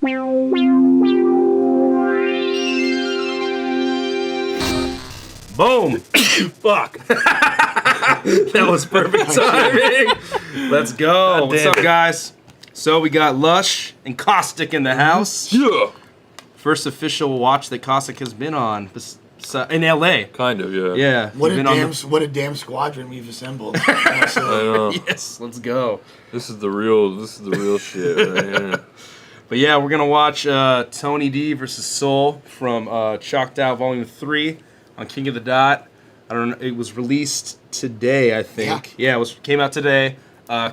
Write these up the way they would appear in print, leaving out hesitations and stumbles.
Boom! Fuck. That was perfect timing. Let's go. What's up, guys? So we got Lush and Caustic in the house. Yeah. First official watch that Caustic has been on in LA. Kind of, yeah. Yeah. What a damn squadron we've assembled. I know. Yes, let's go. This is the real shit right here. But yeah, we're gonna watch Tony D versus Soul from Chalked Out Volume 3 on King of the Dot. I don't know. It was released today, I think. Yeah, came out today.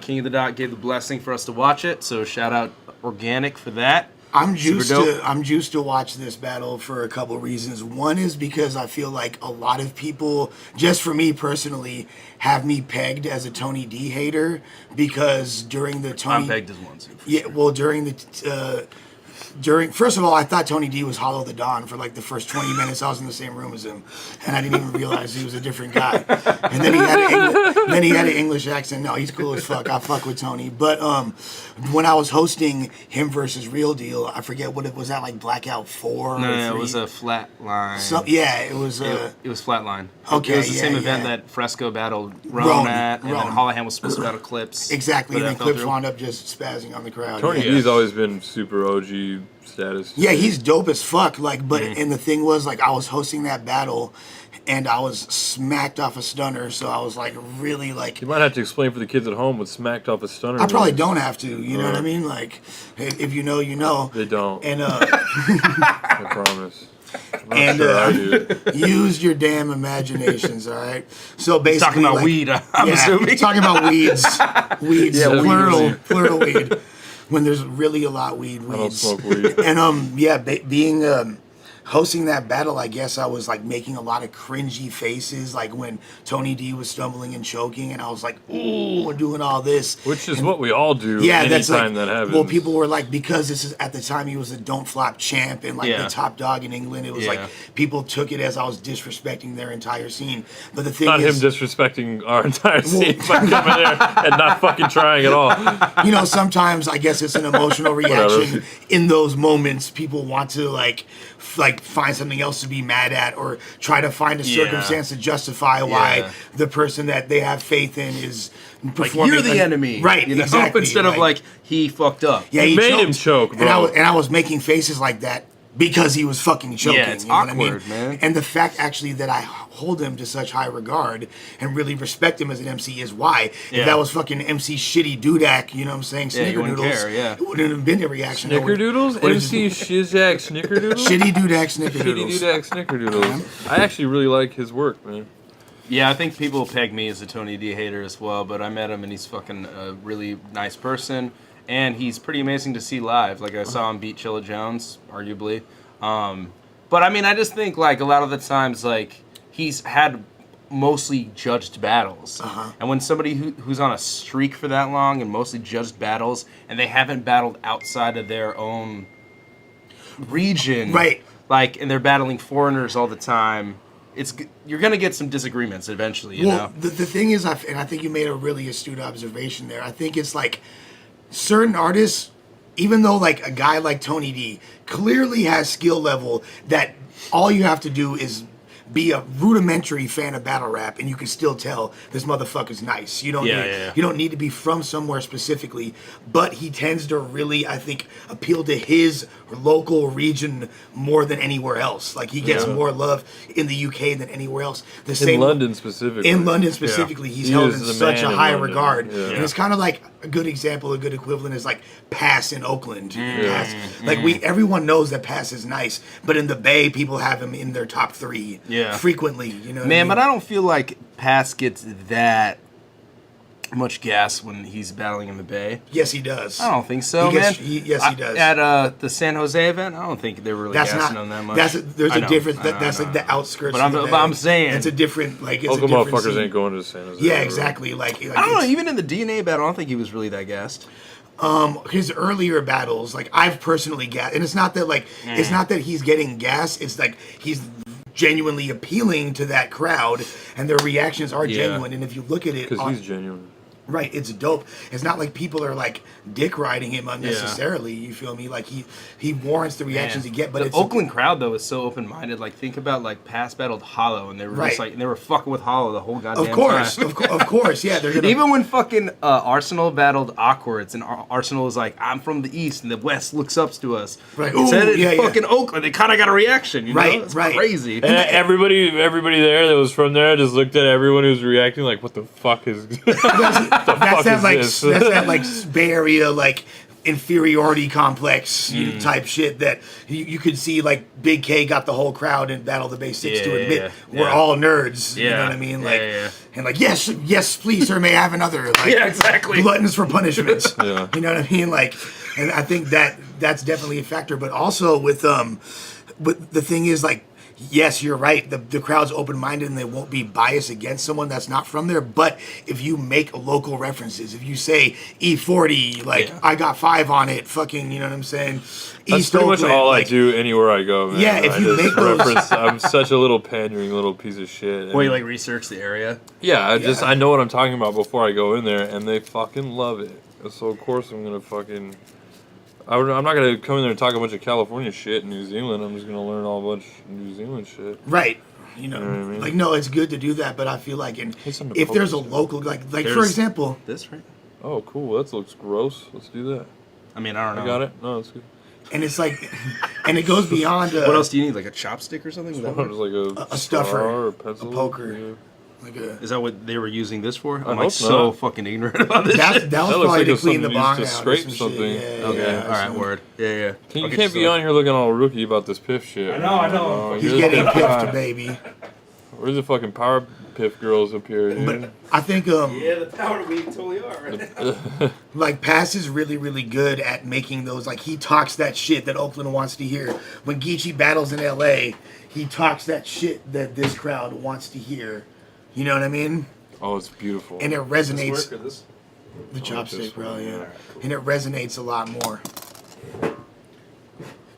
King of the Dot gave the blessing for us to watch it, so shout out Organic for that. I'm juiced to watch this battle for a couple reasons. One is because I feel like a lot of people, just for me personally, have me pegged as a Tony D hater because during the Tony... I'm pegged as one too. Yeah, sure. Well, first of all, I thought Tony D was Hollow the Dawn for like the first 20 minutes. I was in the same room as him, and I didn't even realize he was a different guy. And then he had an English accent. No, he's cool as fuck. I fuck with Tony. But when I was hosting him versus Real Deal, I forget what it was. That like Blackout 4? No, it was a Flatline. So yeah, it was. It was Flatline. Okay, it was the same event that Fresco battled Roan at, and then Holohan was supposed to battle Clips. Exactly, and then Clips wound up just spazzing on the crowd. Tony D's always been super OG status. Yeah, he's dope as fuck. Like, but and the thing was, like, I was hosting that battle, and I was smacked off a stunner. So I was like, really like. You might have to explain for the kids at home what smacked off a stunner. I probably don't have to. You know what I mean? Like, if you know, you know. They don't. And I promise. And use your damn imaginations, all right? So basically, talking about weed, I'm assuming. Talking about weeds, Yeah, plural weed. When there's really a lot weeds. I don't smoke weed. And being hosting that battle, I guess I was like making a lot of cringy faces, like when Tony D was stumbling and choking, and I was like, ooh, doing all this. Which is what we all do that's anytime like, that happens. Well, people were like, because this is at the time he was a don't flop champ and like the top dog in England, it was like people took it as I was disrespecting their entire scene. But the thing not is, him disrespecting our entire scene by coming there and not fucking trying at all. You know, sometimes I guess it's an emotional reaction. In those moments, people want to like find something else to be mad at or try to find a circumstance to justify why the person that they have faith in is performing. Like, you're the enemy. Right, you know? exactly. Instead of like, he fucked up. Yeah, he made him choke, bro. And I was making faces like that because he was fucking choking. Yeah, it's you know awkward, what I mean? man. And the fact actually that I hold him to such high regard and really respect him as an MC is why. If that was fucking MC Shitty Dudak, you know what I'm saying? Snickerdoodles. It wouldn't have been a reaction. Snickerdoodles? MC Shizak Snickerdoodles? Shitty Dudak Snickerdoodles. Shitty Dudak Snickerdoodles. I actually really like his work, man. Yeah, I think people peg me as a Tony D hater as well, but I met him and he's fucking a really nice person. And he's pretty amazing to see live. Like, I saw him beat Chilla Jones, arguably. But, I mean, I just think, like, a lot of the times, like, he's had mostly judged battles. And when somebody who's on a streak for that long and mostly judged battles, and they haven't battled outside of their own region. Right. Like, and they're battling foreigners all the time. You're going to get some disagreements eventually, you know? The thing is, and I think you made a really astute observation there, I think it's like certain artists, even though like a guy like Tony D clearly has skill level that all you have to do is be a rudimentary fan of battle rap and you can still tell this motherfucker's nice. You don't you don't need to be from somewhere specifically, but he tends to really, I think, appeal to his local region more than anywhere else. Like he gets more love in the UK than anywhere else. In London specifically. He's held in such a high regard. Yeah. And it's kind of like a good example, a good equivalent is like Pass in Oakland. Pass. Like everyone knows that Pass is nice, but in the Bay, people have him in their top 3 frequently. You know, man, but I don't feel like Pass gets that much gas when he's battling in the Bay. Yes, he does. I don't think so, yes, he does. At the San Jose event, I don't think they were really gassing on that much. There's a difference. That's like the outskirts. But I'm saying it's a different like. It's Local a different motherfuckers scene. ain't going to San Jose. Yeah, exactly. Like I don't know. Even in the DNA battle, I don't think he was really that gassed. His earlier battles, like I've personally gassed, and it's not that like it's not that he's getting gas. It's like he's genuinely appealing to that crowd, and their reactions are genuine. And if you look at it, because he's genuine. Right, it's dope. It's not like people are like dick riding him unnecessarily. You feel me? Like he warrants the reactions he get. But the it's Oakland crowd though is so open minded. Like think about like past battled Hollow, and they were just like and they were fucking with Hollow the whole goddamn time. Of course, yeah. They're gonna, even when fucking Arsenal battled Awkwards, and Arsenal is like, I'm from the East, and the West looks up to us. Right. Instead Ooh, of fucking Oakland, they kind of got a reaction. You know? It's crazy. And everybody there that was from there just looked at everyone who was reacting like, what the fuck is that's that like Bay Area like inferiority complex type shit that you could see. Like Big K got the whole crowd in Battle of the Bay 6 to admit we're all nerds. You know what I mean? Like and like yes, please, sir, may I have another? Like, exactly. Gluttons for punishment. You know what I mean? Like, and I think that's definitely a factor. But also with but the thing is like. Yes, you're right. The crowd's open-minded and they won't be biased against someone that's not from there. But if you make local references, if you say E40, like I got 5 on it, fucking, you know what I'm saying? That's East pretty Oakland, much all like, I do anywhere I go, man. Yeah, if you make those... reference, I'm such a little pandering little piece of shit. Well, you like research the area? Yeah, I know what I'm talking about before I go in there, and they fucking love it. So of course I'm gonna fucking. I'm not going to come in there and talk a bunch of California shit in New Zealand. I'm just going to learn all a bunch of New Zealand shit. Right. You know what I mean? Like, no, it's good to do that, but I feel like if there's a local, like for example... This, right? Oh, cool. That looks gross. Let's do that. I mean, I don't know. I got it? No, that's good. And it's like... And it goes beyond... what else do you need? Like a chopstick or something? Just like a stuffer, or a pencil, a poker. Yeah. Is that what they were using this for? I'm like like so fucking ignorant about this shit. That was probably to clean the bong out. To scrape something. Okay, alright, word. Yeah. You can't be on here looking all rookie about this piff shit. I know. He's getting piffed, baby. Where's the fucking power piff girls up here, dude? But I think the power we totally are right like Pass is really, really good at making those, like he talks that shit that Oakland wants to hear. When Geechee battles in LA, he talks that shit that this crowd wants to hear. You know what I mean? Oh, it's beautiful. And it resonates. The chopstick, bro, yeah. And it resonates a lot more.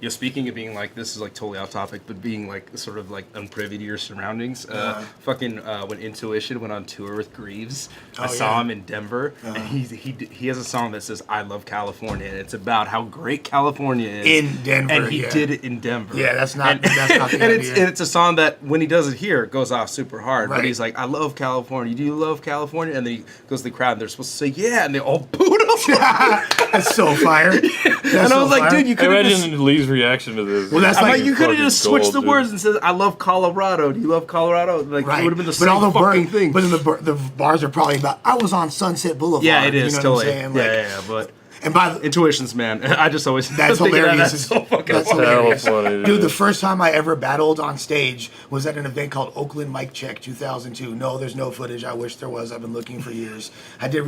Yeah, speaking of being like, this is like totally off topic, but being like sort of like unprivy to your surroundings. When Intuition went on tour with Greaves, I saw him in Denver, and he has a song that says "I Love California," and it's about how great California is in Denver, and he did it in Denver. Yeah, that's not the and it's a song that when he does it here, it goes off super hard. Right. But he's like, "I love California. Do you love California?" And then he goes to the crowd, and they're supposed to say, "Yeah," and they all booed him. That's so fire. And I was like, dude, you could imagine Lee's reaction to this. Well, that's like you could have just switched the words and said, "I love Colorado. Do you love Colorado?" Like it would have been the same fucking thing. But the bars are probably about. I was on Sunset Boulevard. Yeah, it is. You know totally. what I'm saying? Yeah. But and by the Intuitions, man, I just always that's hilarious. That's so fucking that's funny. hilarious. Funny, dude. The first time I ever battled on stage was at an event called Oakland Mic Check 2002. No, there's no footage. I wish there was. I've been looking for years. I did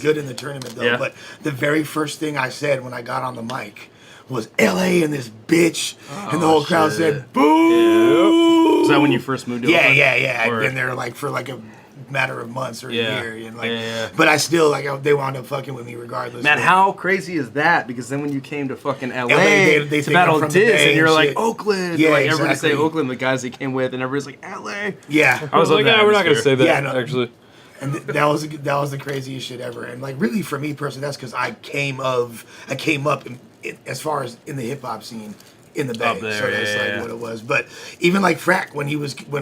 good in the tournament though. Yeah. But the very first thing I said when I got on the mic was LA and this bitch, and the whole crowd said boo. Yeah. Was that when you first moved to Oakland? Yeah. I'd been there like for like a matter of months or a year, and like, but I still like they wound up fucking with me regardless. Man, how crazy is that? Because then when you came to fucking LA, they to battle Diz, and you're like Oakland, yeah, like everybody say Oakland, the guys they came with, and everybody's like LA. Yeah, I was like, we're not gonna say that actually. And that was the craziest shit ever. And like really for me personally, that's because I came up as far as in the hip hop scene. In the Bay, so that's like what it was. But even like Frack, when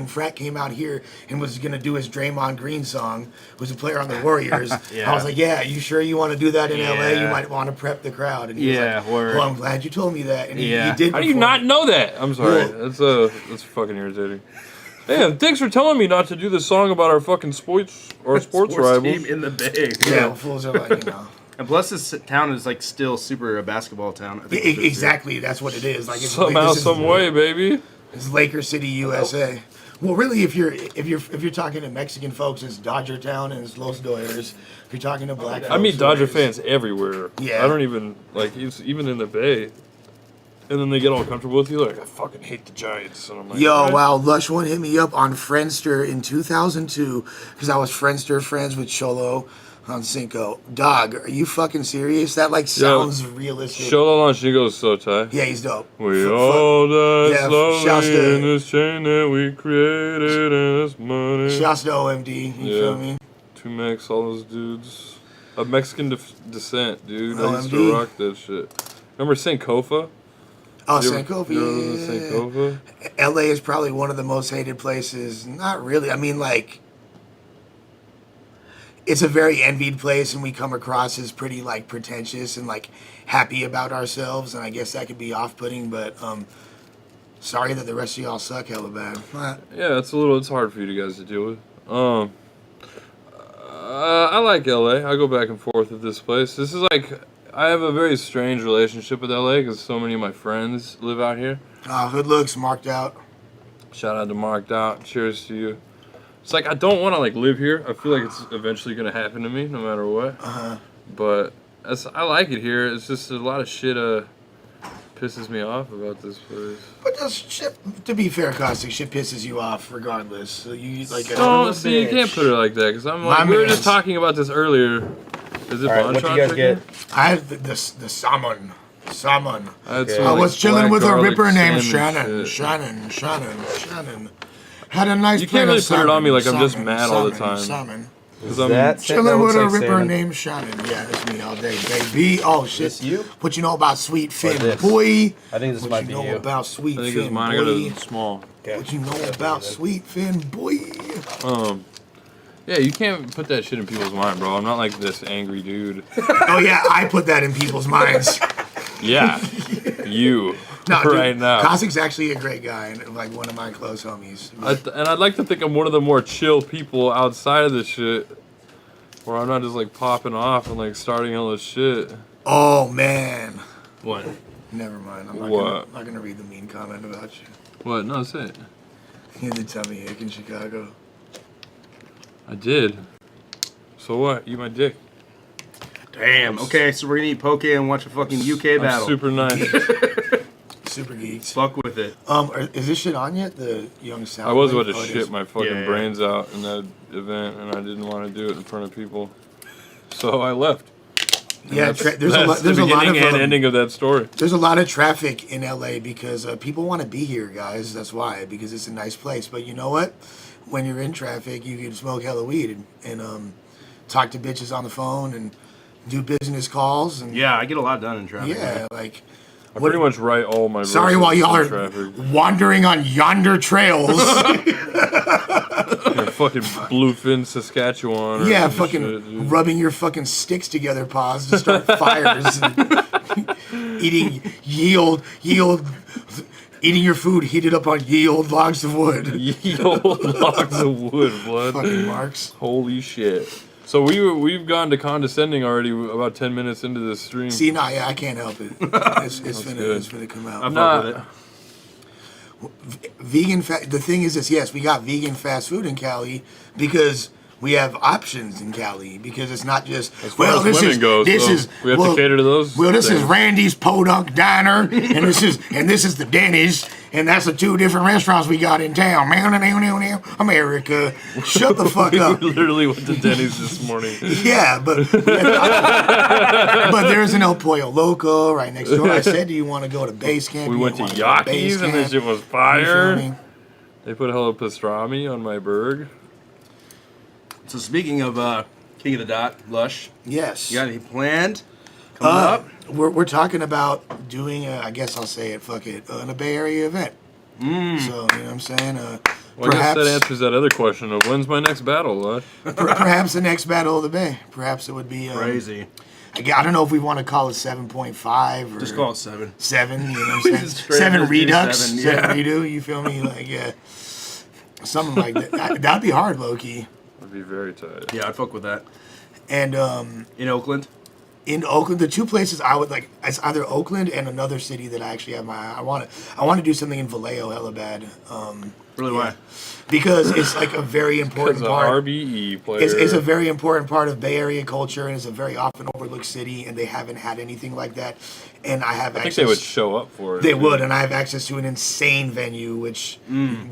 Frack came out here and was gonna do his Draymond Green song, was a player on the Warriors. I was like, "Yeah, you sure you want to do that in LA? You might want to prep the crowd." And he was like, "Well, I'm glad you told me that." And he did. How do you not know that? I'm sorry. That's fucking irritating. Man, thanks for telling me not to do this song about our fucking sports rivals team in the Bay. Yeah, fools are like, you know. And plus, this town is like still super a basketball town. I think exactly, that's what it is. Like it's somehow, some way, baby. It's Laker City, USA. Well, really, if you're talking to Mexican folks, it's Dodger Town and it's Los Doyers. If you're talking to black, I meet Dodger fans everywhere. Yeah, I don't even like even in the Bay. And then they get all comfortable with you, like, I fucking hate the Giants. And I'm like, yo, wow, Lush One hit me up on Friendster in 2002 because I was Friendster friends with Cholo on Cinco. Dog, are you fucking serious? That like sounds realistic. Cholo on Cinco is so tight. Yeah, he's dope. We all die slowly in this chain that we created and this money. Shouts to OMD, you feel me? Tumex, all those dudes. Of Mexican descent, dude. I used OMD. to rock that shit. Remember Sankofa? Oh, You ever- Sankofa, you ever yeah. Sankofa? LA is probably one of the most hated places. Not really. I mean, like, it's a very envied place, and we come across as pretty, like, pretentious and, like, happy about ourselves, and I guess that could be off-putting, but, sorry that the rest of y'all suck hella bad. Yeah, it's hard for you guys to deal with. I like LA. I go back and forth with this place. This is like, I have a very strange relationship with LA because so many of my friends live out here. Hood looks marked out. Shout out to Marked Out. Cheers to you. It's like, I don't want to like live here. I feel like it's eventually going to happen to me no matter what. But I like it here. It's just a lot of shit pisses me off about this place. But just shit, to be fair, Caustic, shit pisses you off regardless. So you like. No, see, you can't put it like that because I'm like, we were just talking about this earlier. Is it All right, what do you guys get? I had the salmon. Salmon. I was chilling with a ripper named Shannon. Shannon. Had a nice. You can't really put it on me like I'm just mad all the time. Salmon. Because That Chilling with looks a like ripper salmon. named Shannon. Yeah, that's me all day, baby. Oh shit. This you? What you know about sweet fin, this? boy? I think this What might you be know you. about sweet I think it's fin, mine. I got boy? a small. Okay. What you know about sweet fin, boy? Yeah, you can't put that shit in people's mind, bro. I'm not like this angry dude. Oh yeah, I put that in people's minds. Yeah, you. No, right dude, now. Caustic's actually a great guy and like one of my close homies. And I'd like to think I'm one of the more chill people outside of this shit. Where I'm not just like popping off and like starting all this shit. Oh man. What? Never mind. I'm not gonna read the mean comment about you. What? No, say it. You had the tummy ache in Chicago. I did. So what? Eat my dick. Damn. Okay, so we're gonna eat poke and watch a fucking UK battle. I'm super nice. Super geeks. Fuck with it. Is this shit on yet? The young sound. I was about to Oh, it shit is. my fucking Yeah. brains out in that event, and I didn't want to do it in front of people. So I left. And Yeah, that's there's a lot. the There's a lot beginning of and ending of that story. There's a lot of traffic in LA because people want to be here, guys. That's why, because it's a nice place. But you know what? When you're in traffic, you can smoke hella weed and talk to bitches on the phone and do business calls and Yeah, I get a lot done in traffic. yeah, like. I pretty much write all my Sorry verses while y'all in are traffic. wandering on yonder trails. Yeah, fucking Bluefin, Saskatchewan. Or Yeah, some fucking shit, dude. rubbing your fucking sticks together, paws to start fires. And eating eating your food heated up on ye old logs of wood. Ye old logs of wood, blood. Fucking marks. Holy shit. So we've gone to condescending already about 10 minutes into this stream. See, nah, yeah, I can't help it. It's finna come out. I fuck Nah. with it. Vegan the thing is this, yes, we got vegan fast food in Cali because we have options in Cali because it's not just far as women go, this so is we have to cater to those Well, this is things. Randy's Podunk Diner and this is the Denny's and that's the two different restaurants we got in town. America, shut the fuck up. We literally went to Denny's this morning. Yeah, but there's an El Pollo Loco right next door. I said, do you want to go to base camp? We You went to wanna go base Yaki's and camp? this shit was You feel fire. me? They put hella pastrami on my burger. So speaking of King of the Dot, Lush, Yes. you got anything planned coming up? We're talking about doing, I guess I'll say it, fuck it, in a Bay Area event. So, you know what I'm saying? Well, I guess that answers that other question of when's my next battle, Lush? Perhaps the next Battle of the Bay. Perhaps it would be... Crazy. I don't know if we want to call it 7.5 or... Just call it 7. 7, you know what I'm We saying? just straight 7 just do Redux, 7, 7 yeah. Redo, you feel me? Like, yeah. Something like that. That'd be hard, low-key. I'd be very tight. Yeah, I'd fuck with that. And In Oakland? in Oakland, the two places I would like, it's either Oakland and another city that I actually have my eye. I want to do something in Vallejo hella bad. Really, Yeah. why? Because it's like a very important It's an part. RBE player. It's a very important part of Bay Area culture, and it's a very often overlooked city, and they haven't had anything like that. And I have I think access. they would show up for it. They dude. would, and I have access to an insane venue, which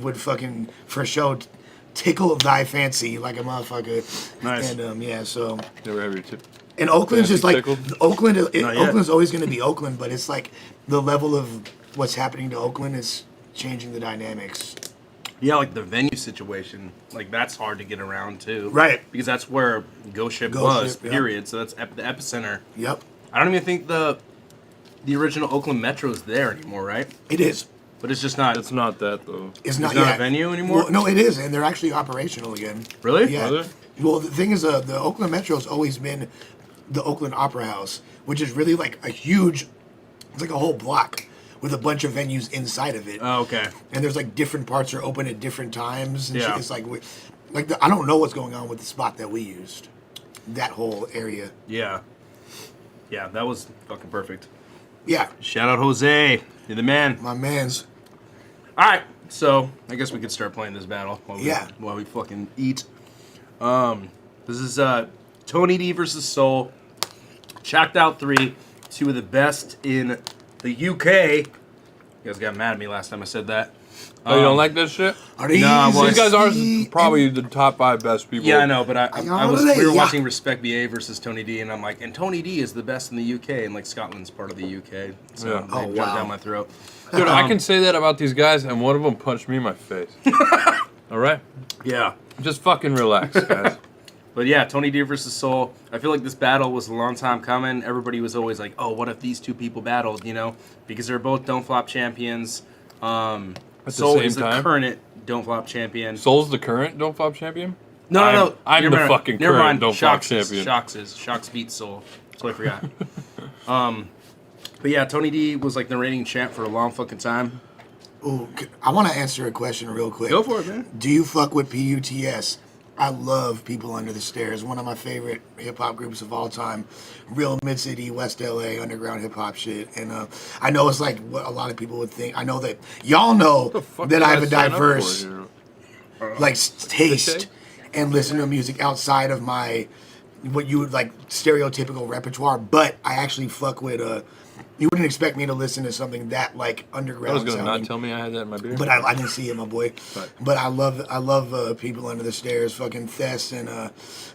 would fucking for show tickle thy fancy like a motherfucker. Nice. And yeah, so. You ever have your tip? And Oakland's just Fancy like tickled? Oakland. Not yet. Oakland's always going to be Oakland, but it's like the level of what's happening to Oakland is changing the dynamics. Yeah, like the venue situation, like that's hard to get around too. Right. Because that's where Ghost Ship Ghost was, Ship, yeah. period. So that's the epicenter. Yep. I don't even think the original Oakland Metro is there anymore, right? It is. But it's just not. It's not that though. It's not, not yeah. a venue anymore? Well, no, it is, and they're actually operational again. Really? Yeah. Are they? Well, the thing is, the Oakland Metro has always been the Oakland Opera House, which is really like a huge, it's like a whole block with a bunch of venues inside of it. Oh, okay. And there's like different parts are open at different times. And Yeah. shit. It's like I don't know what's going on with the spot that we used. That whole area. Yeah. Yeah, that was fucking perfect. Yeah, Shout out Jose. You're the man. my man's. All right, so I guess we could start playing this battle Yeah. while we fucking eat. This is Tony D versus Soul. Checked out 3, 2 of the best in the UK. You guys got mad at me last time I said that. Oh, you don't like this shit? Are these Nah, well, These guys are the- probably the top 5 best people. Yeah, I know, but we were yeah. watching Respect BA versus Tony D, and I'm like, and Tony D is the best in the UK, and like Scotland's part of the UK, so Yeah. they Oh, jumped wow. down my throat. Dude, I can say that about these guys, and one of them punched me in my face. All right? Yeah. Just fucking relax, guys. But yeah, Tony D versus Soul. I feel like this battle was a long time coming. Everybody was always like, "Oh, what if these two people battled?" You know, because they're both Don't Flop champions. At the Soul same is the time? current Don't Flop champion. Soul's the current Don't Flop champion? No. I'm Never the mind. fucking Never current mind. Don't Flop Shocks champion. Shocks beats Soul. That's what I forgot. But yeah, Tony D was like the reigning champ for a long fucking time. Ooh, I want to answer a question real quick. Go for it, man. Do you fuck with PUTS? I love People Under the Stairs. One of my favorite hip hop groups of all time. Real mid city, West LA underground hip hop shit. And I know it's like what a lot of people would think. I know that y'all know Fuck that you I have guys a sign up diverse for here? like taste and listen to music outside of my what you would like stereotypical repertoire. But I actually fuck with you wouldn't expect me to listen to something that like underground. I was gonna sounding. not tell me I had that in my beer. But I didn't see it, my boy. Right. But I love People Under the Stairs. Fucking Thess and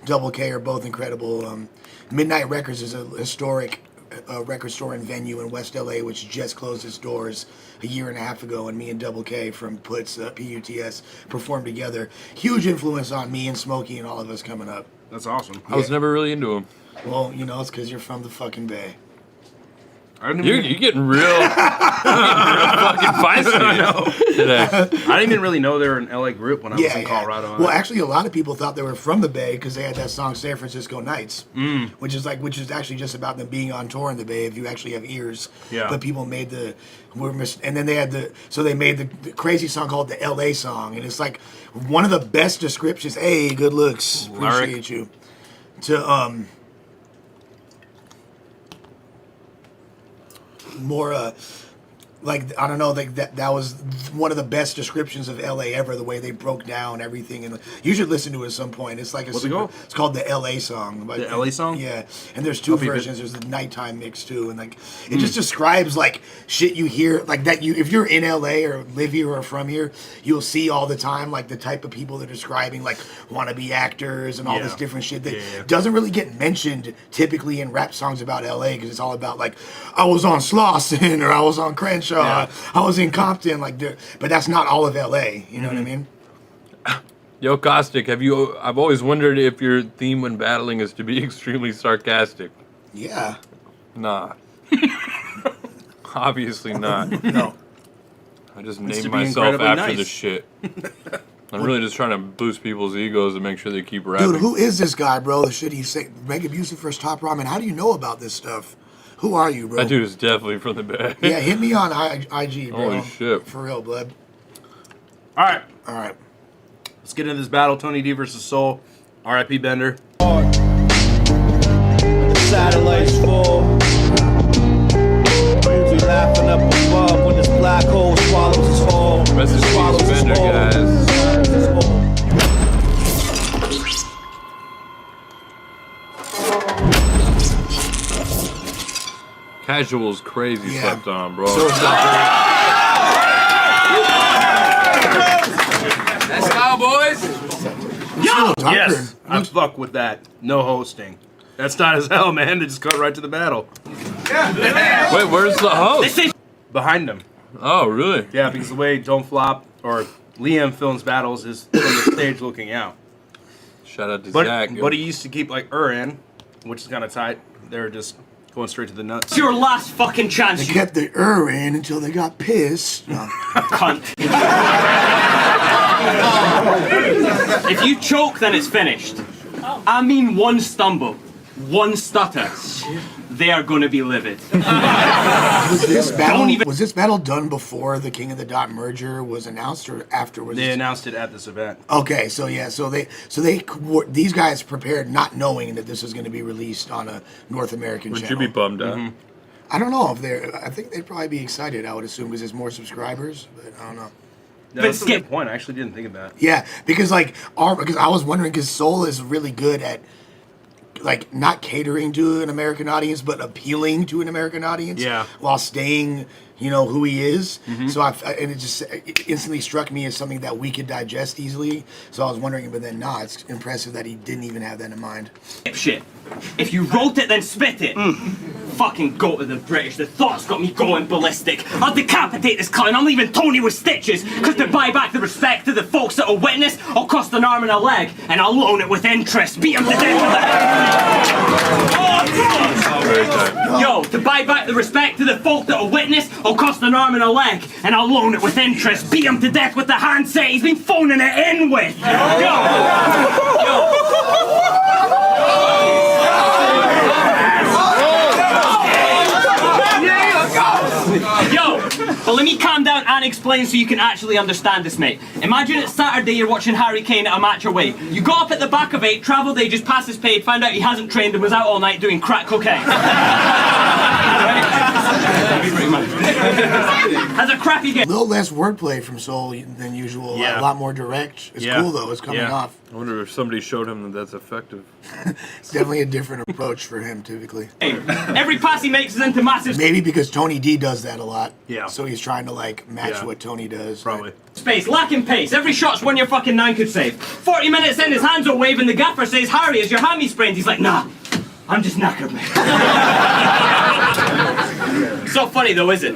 Double K are both incredible. Midnight Records is a historic record store and venue in West LA, which just closed its doors a year and a half ago. And me and Double K from PUTS performed together. Huge influence on me and Smokey and all of us coming up. That's awesome. I was never really into him. Well, you know, it's because you're from the fucking Bay. I didn't You're even, getting real fucking feisty today. I didn't even really know they were an LA group when I was in Colorado. Well, actually, a lot of people thought they were from the Bay because they had that song "San Francisco Nights," which is actually just about them being on tour in the Bay. If you actually have ears, Yeah. But people made and then they had they made the crazy song called the LA song, and it's like one of the best descriptions. Hey, good looks, Lyric. appreciate you. To more like I don't know, like that was one of the best descriptions of LA ever. The way they broke down everything, and you should listen to it at some point. It's like What's it called? It's called the LA song. But, The LA song? Yeah, and there's 2 I'll be versions. There's the nighttime mix too, and like it just describes like shit you hear like that. If you're in LA or live here or from here, you'll see all the time like the type of people they're describing, like wannabe actors and all this Yeah. different shit that Yeah. doesn't really get mentioned typically in rap songs about LA because it's all about like I was on Slauson or I was on Crenshaw, Yeah. I was in Compton, like, but that's not all of LA. You know what I mean? Yo, Caustic, I've always wondered if your theme when battling is to be extremely sarcastic. Yeah. Nah. Obviously not. No. I just to named be myself incredibly after nice. this shit. I'm really just trying to boost people's egos and make sure they keep rapping. Dude, who is this guy, bro? The shit he say, Mega Music for his top ramen. How do you know about this stuff? Who are you, bro? That dude is definitely from the Bay. Yeah, hit me on IG, bro. Holy shit. For real, blood. All right, All right. let's get into this battle. Tony D versus Soul. R.I.P. Bender. Satellites fall. We laughing up above when this black hole swallows us all. Rest in Swallows peace, us Bender, all. guys. Casual's crazy Yeah. slept on, bro. Let's go, boys. Yes, I fuck with that. No hosting. That's not as hell, man. They just cut right to the battle. Wait, where's the host? Behind him. Oh, really? Yeah, because the way Don't Flop or Liam films battles is from the stage looking out. Shout out to Zach. But he used to keep like in, which is kind of tight. They're just going straight to the nuts. It's your last fucking chance. They kept the in until they got pissed. No. Cunt. If you choke, then it's finished. I mean, one stumble, one stutter, they are going to be livid. Was this battle done before the King of the Dot merger was announced or afterwards? They announced it at this event. Okay, so these guys prepared not knowing that this was going to be released on a North American Would channel. you be bummed out? I don't know if I think they'd probably be excited. I would assume because there's more subscribers, but I don't know. That's a good point. I actually didn't think of that. Yeah, because because I was wondering because Soul is really good at like not catering to an American audience, but appealing to an American audience. Yeah. While staying, who he is. So and it instantly struck me as something that we could digest easily. So I was wondering, but then it's impressive that he didn't even have that in mind. Shit. If you wrote it, then spit it. Fucking go to the British. The thought's got me going ballistic. I'll decapitate this clown. I'm leaving Tony with stitches. Because to buy back the respect to the folks that'll witness, I'll cost an arm and a leg. And I'll loan it with interest. Beat him to death with that. Yo, to buy back the respect to the folk that'll witness, I'll cost an arm and a leg. And I'll loan it with interest. Beat him to death with the handset he's been phoning it in with. Yo, but let me calm down and explain so you can actually understand this, mate. Imagine it's Saturday, you're watching Harry Kane at a match away. You got up at the back of 8, travel day, just past his paid, found out he hasn't trained and was out all night doing crack cocaine. Has a crappy game. A little less wordplay from Soul than usual. Yeah. A lot more direct. It's cool though. It's coming off. I wonder if somebody showed him that that's effective. It's definitely a different approach for him typically. Every pass he makes is into massive Maybe because Tony D does that a lot. Yeah. So he's trying to match what Tony does. Probably. space, lacking pace. Every shot's one your fucking 9 could save. 40 minutes in, his hands are waving. The gaffer says, Harry, is your hammy sprained? He's like, nah, I'm just knackered, man. So funny though, is it?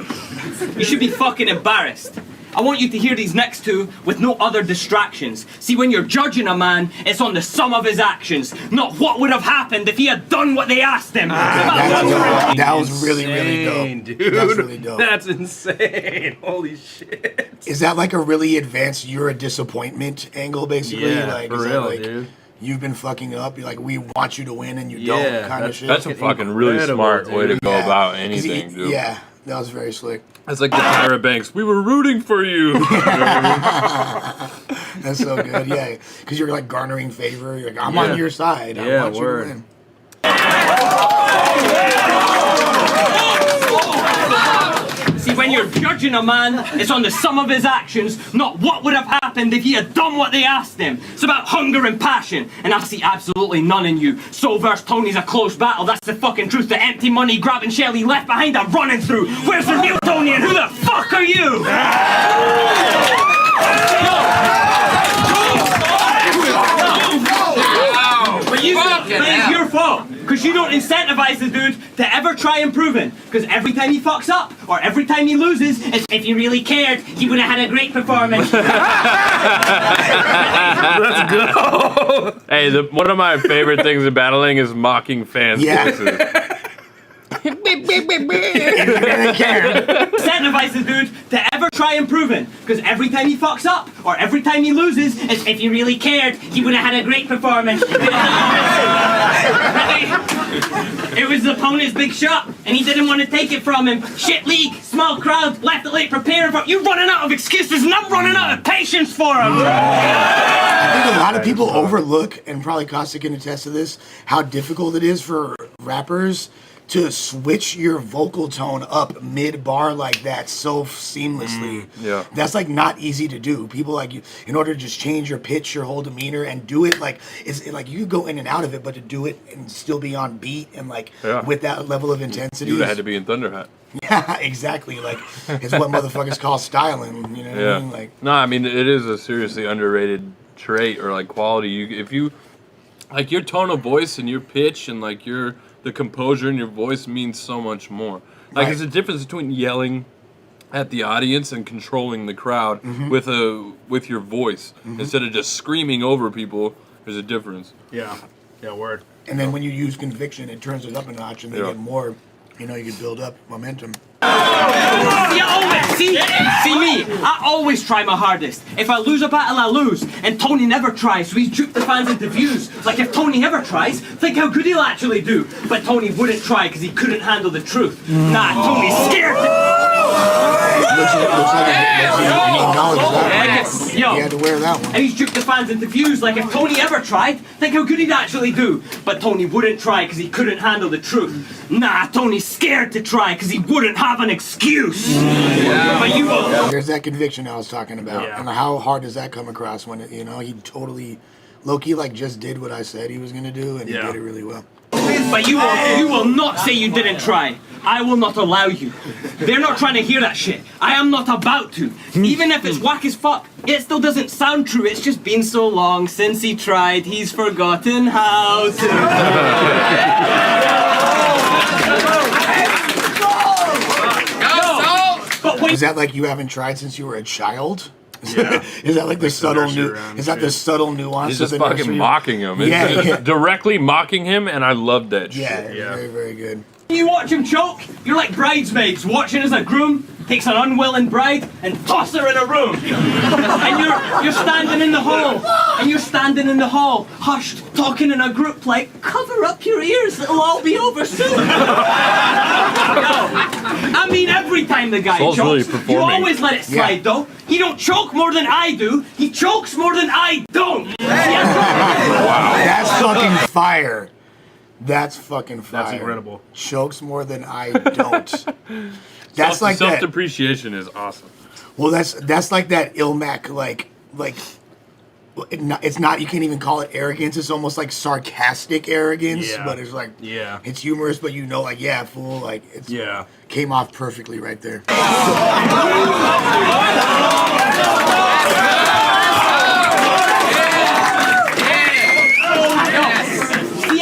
You should be fucking embarrassed. I want you to hear these next two with no other distractions. See, when you're judging a man, it's on the sum of his actions, not what would have happened if he had done what they asked him. That was really, really dope. Dude. That's really dope. That's insane. Holy shit. Is that like a really advanced you're a disappointment angle, basically? Yeah, like, for is that real, like, dude. You've been fucking up. You're like, we want you to win and you Yeah, don't kind of shit. That's a fucking really Incredible, smart way to dude. go Yeah. about 'Cause anything, dude. Yeah, that was very slick. It's like the Tyra Banks. We were rooting for you. That's so good, yeah. Because you're like garnering favor. You're like, I'm Yeah. on your side. I Yeah, want word. you to win. See, when you're judging a man, it's on the sum of his actions, not what would have happened if he had done what they asked him. It's about hunger and passion, and I see absolutely none in you. Soul versus Tony's a close battle, that's the fucking truth. The empty money grabbing Shelly left behind, I'm running through. Where's the real Tony and who the fuck are you? But it's your fault, because you don't incentivize the dude to ever try improving. Because every time he fucks up, or every time he loses, it's, if he really cared, he would have had a great performance. Let's go. Hey, one of my favorite things in battling is mocking fans' Yeah. voices. Incentivize the dude to ever try improving. Because every time he fucks up, or every time he loses, it's, if he really cared, he would have had a great performance. It was the opponent's big shot, and he didn't want to take it from him. Shit league, small crowd, left it late preparing for. You're running out of excuses, and I'm running out of patience for him. I think a lot of people overlook, and probably Caustic can attest to this, how difficult it is for rappers to switch your vocal tone up mid-bar like that so seamlessly. Yeah. That's like not easy to do. People like you, in order to just change your pitch, your whole demeanor, and do it like, it's like you go in and out of it, but to do it and still be on beat and like with that level of intensity. You would have had to be in Thunder Hat. Yeah, exactly. Like, it's what motherfuckers call styling, you know what I mean? Like, No, I mean, it is a seriously underrated trait or like quality. If you, like your tone of voice and your pitch and like the composure in your voice means so much more. Like Right. there's a difference between yelling at the audience and controlling the crowd with your voice instead of just screaming over people. There's a difference. Yeah. Yeah, word. And then when you use conviction, it turns it up a notch, and they get more. You know, you can build up momentum. See me, I always try my hardest. If I lose a battle, I lose. And Tony never tries, so he's duped the fans into views. Like if Tony ever tries, think how good he'll actually do. But Tony wouldn't try because he couldn't handle the truth. Nah, Tony's scared. Looks like he acknowledges that. Yo, He had to wear that one. and he's duped the fans into views. Like if Tony ever tried, think how good he'd actually do. But Tony wouldn't try because he couldn't handle the truth. Nah, Tony's scared to try because he wouldn't have an excuse. But you will. There's that conviction I was talking about. Yeah. And how hard does that come across when, you know, he totally, low-key, like, just did what I said he was going to do, and he did it really well. But you will not say you didn't try. I will not allow you. They're not trying to hear that shit. I am not about to. Even if it's whack as fuck, it still doesn't sound true. It's just been so long since he tried, he's forgotten how to. Is that like you haven't tried since you were a child? Yeah. Is that like the subtle nursery new? rhyme Is that shit. the subtle nuance? He's of just the fucking nursery? mocking him. It's Yeah, just yeah. directly mocking him, and I love that shit. Yeah, Yeah. very, very good. You watch him choke, you're like bridesmaids watching as a groom takes an unwilling bride and toss her in a room. And you're standing in the hall, and you're standing in the hall, hushed, talking in a group like, cover up your ears, it'll all be over soon. No. I mean, every time the guy Saul's really chokes, you performing. always let it slide though. He don't choke more than I do, he chokes more than I don't. See, That's fucking fire. That's fucking fire. That's incredible. Chokes more than I don't. That's like that. Self-depreciation is awesome. Well, that's like that Ilmac, like it's not. You can't even call it arrogance. It's almost like sarcastic arrogance. Yeah. But it's like Yeah. it's humorous, but you know, like yeah, fool, like it's Yeah. came off perfectly right there.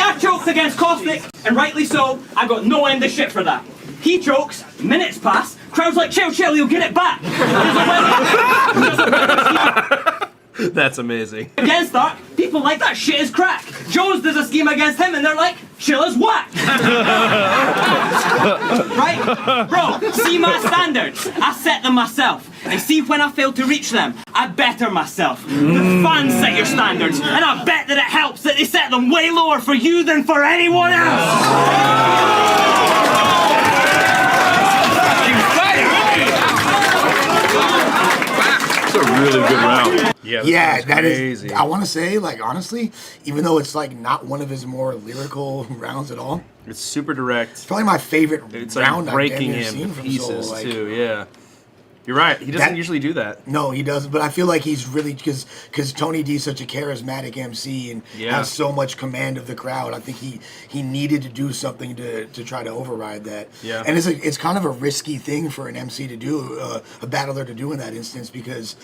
I choked against Caustic, and rightly so. I got no end of shit for that. He chokes, minutes pass, crowd's like, chill, you'll get it back. That's amazing. Against that, people like that shit is crack. Jones does a scheme against him, and they're like, chill as whack. Right? Bro, see my standards. I set them myself. And see when I fail to reach them, I better myself. The fans set your standards, and I bet that it helps that they set them way lower for you than for anyone else. It's a really good round. Yeah. Yeah, that crazy. is. I want to say, like honestly, even though it's like not one of his more lyrical rounds at all, It's super direct. it's probably my favorite It's like round breaking I've ever him seen to from pieces Soul. Like, too. Yeah. You're right. He doesn't That- usually do that. No, he doesn't. But I feel like he's really because Tony D's such a charismatic MC and Yeah. has so much command of the crowd. I think he needed to do something to try to override that. Yeah. And it's kind of a risky thing for an MC to do, a battler to do in that instance because,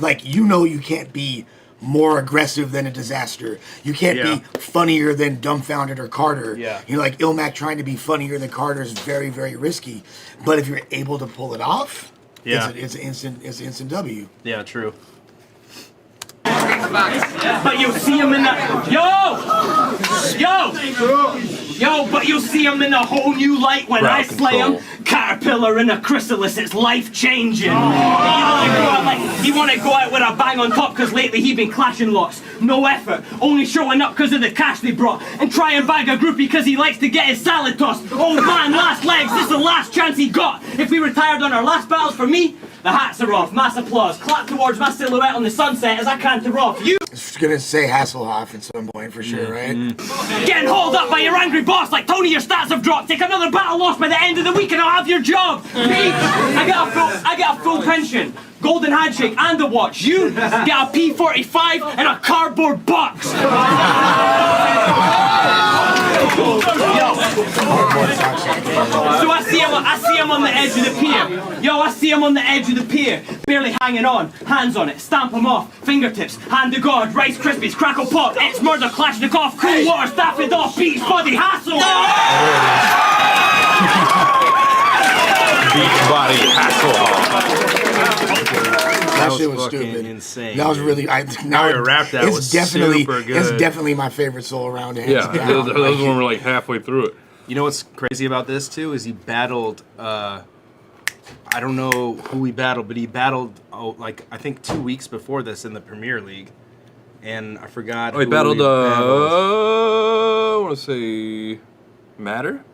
like you can't be more aggressive than a disaster. You can't Yeah. be funnier than Dumbfounded or Carter. Yeah. You know, like Ilmac trying to be funnier than Carter is very, very risky. But if you're able to pull it off. Yeah. It's an instant W. Yeah, true. But you'll see him in the but you'll see him in a whole new light when Crowd I slay him. control. Caterpillar in a chrysalis, it's life changing. He wanna go out with a bang on top because lately he been clashing lots. No effort, only showing up because of the cash they brought. And try and bag a groupie because he likes to get his salad tossed. Oh man, last legs, this is the last chance he got. If we retired on our last battles for me, the hats are off, mass applause. Clap towards my silhouette on the sunset as I canter off. You It's gonna say Hasselhoff at some point for sure, right? getting hauled up by your angry boss like Tony, your stats have dropped. Take another battle loss by the end of the week and I'll have your job. Me, I get a full pension, golden handshake and a watch. You get a P45 and a cardboard box. So I see him on the edge of the pier. I see him on the edge of the pier, barely hanging on, hands on it, stamp him off, fingertips, hand to God, Rice Krispies, crackle pop, it's murder, Kalashnikov, cool water, staffing off, beach, body, hassle. Beachbody Hasselhoff. That shit was was fucking stupid. insane, That was dude. really. How he rapped that was super good. It's definitely my favorite soul around. Hands Yeah, down. those when we're like halfway through it. You know what's crazy about this too is he battled. I don't know who he battled, but he battled like I think 2 weeks before this in the Premier League, and I forgot. Oh, he who battled. battled. I want to say, Matter.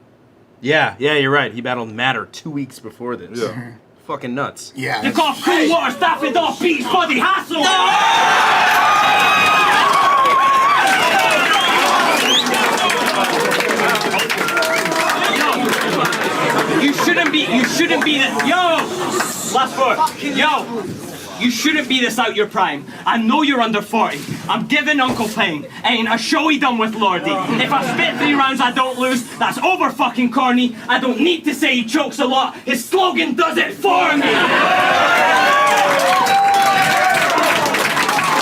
Yeah, you're right. He battled Matter 2 weeks before this. Yeah. Fucking nuts. Yeah. You got cool water, stop it off, Beachbody Hassle! You shouldn't be this, last word, you shouldn't be this out your prime. I know you're under 40. I'm giving Uncle Payne. Ain't a show he done with Lordy. If I spit 3 rounds I don't lose, that's over fucking corny. I don't need to say he chokes a lot. His slogan does it for me.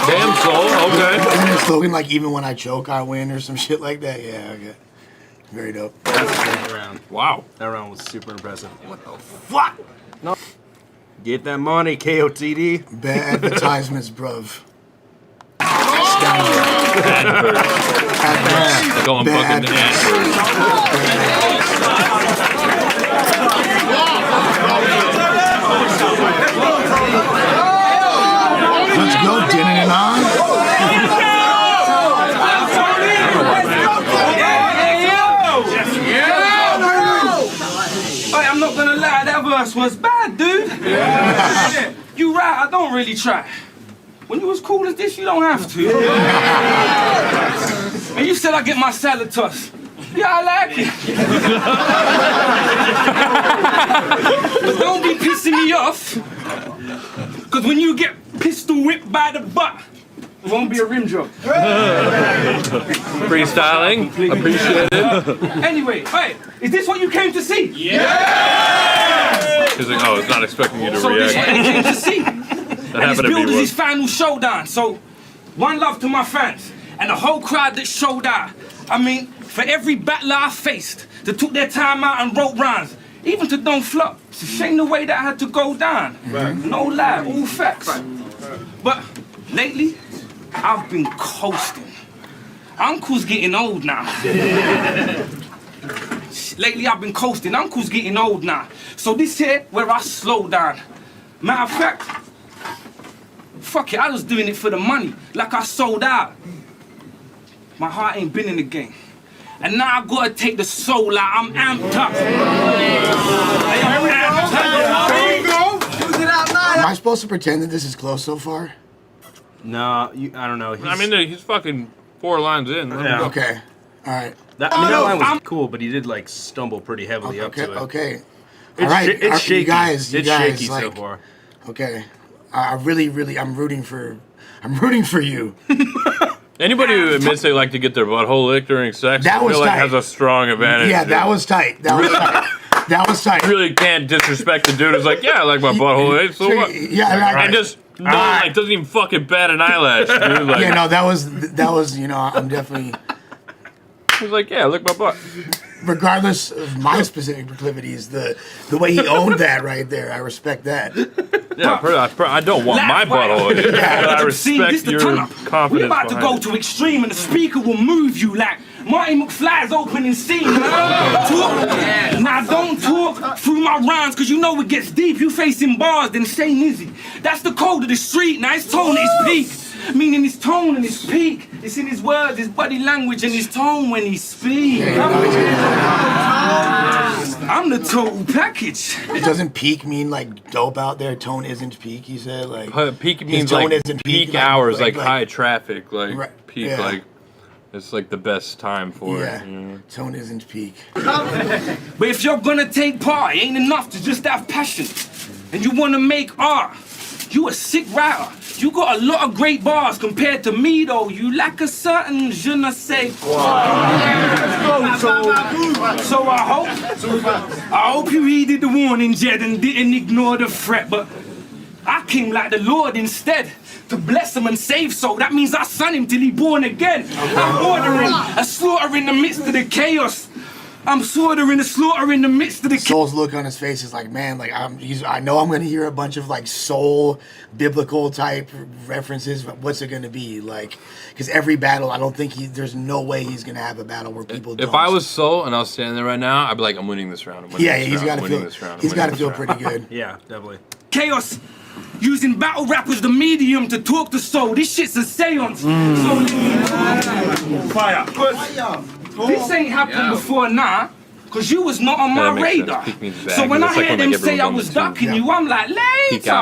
Damn soul. Okay. Isn't his slogan like even when I choke I win or some shit like that? Yeah. Okay. Very dope. That's a great round. Wow. That round was super impressive. What the fuck? No. Get that money, KOTD. Bad advertisements, bruv. They call him Bad. fucking adverts. Let's go, dinner and on. I'm not gonna lie, that verse was bad, dude. Yeah. You right, I don't really try. When you as cool as this, you don't have to. And you said I get my salad tossed. Yeah, I like it. But don't be pissing me off. Cause when you get pistol whipped by the butt, it won't be a rim job. Freestyling. Appreciate it. Anyway, hey, is this what you came to see? He's like, oh, it's not expecting you to So this is what react. they came to see. That And this happened to build is me his once. final showdown. So, one love to my fans and the whole crowd that showed out. I mean, for every battler I faced that took their time out and wrote rhymes, even to Don't Flop. It's a shame the way that I had to go down. No lie, all facts. But lately, I've been coasting. Uncle's getting old now. Lately, I've been coasting. Uncle's getting old now. So this here, where I slow down. Matter of fact, fuck it, I was doing it for the money, like I sold out. My heart ain't been in the game. And now I gotta take the soul out, I'm amped up. Am I supposed to pretend that this is close so far? No, I don't know. I mean, he's fucking 4 lines in. Yeah. Okay. All right. that line was cool, but he did like stumble pretty heavily up Okay. to it. Okay. It's, All right. it's shaky. You guys, it's shaky so like, far. okay. I'm rooting for you. Anybody who admits they like to get their butthole licked during sex, That I was feel like tight. has a strong advantage. Yeah, that was tight. That was tight. You really can't disrespect the dude who's like, yeah, I like my butthole licked, so what? Yeah, like, And just like doesn't even fucking bat an eyelash, dude. Like, yeah, no, that was I'm definitely, he's like, yeah, lick my butt. regardless of my specific proclivities, the way he owned that right there, I respect that. Yeah, I don't want my butthole licked, but I See, this respect the your turn up. confidence. We're about to behind go it. to extreme and the speaker will move you like Marty McFly's opening scene. Now don't talk through my rhymes because you know it gets deep. You facing bars, then Shane Izzy. That's the code of the street. Now his tone at his peak. Meaning his tone and his peak. It's in his words, his body language, and his tone when he speaks. I'm the total package. Doesn't peak mean like dope out there? Tone isn't peak, he said? Like Peak his means tone like isn't peak hours, like high traffic, like Right, peak, yeah. like it's like the best time for Yeah, it. You know? tone isn't peak. But if you're gonna take part, it ain't enough to just have passion. And you wanna make art. You a sick writer. You got a lot of great bars compared to me though. You lack a certain je ne sais quoi. So I hope you heeded the warning, Jed, and didn't ignore the threat. But I came like the Lord instead. To bless him and save soul. That means I son him till he born again. I'm ordering a slaughter in the midst of the chaos. I'm slaughtering the slaughter in the midst of the Soul's look on his face is like, man, like I know I'm gonna hear a bunch of like soul, biblical type references. But what's it gonna be like? Because every battle, I don't think there's no way he's gonna have a battle where people. If I was Soul and I was standing there right now, I'd be like, I'm winning this round. He's got to feel pretty good. Yeah, definitely. chaos. Using battle rap as the medium to talk to soul. This shit's a seance. Fire. This ain't happened before now, because you was not on my radar. So when I hear them say I was ducking you, I'm like, later.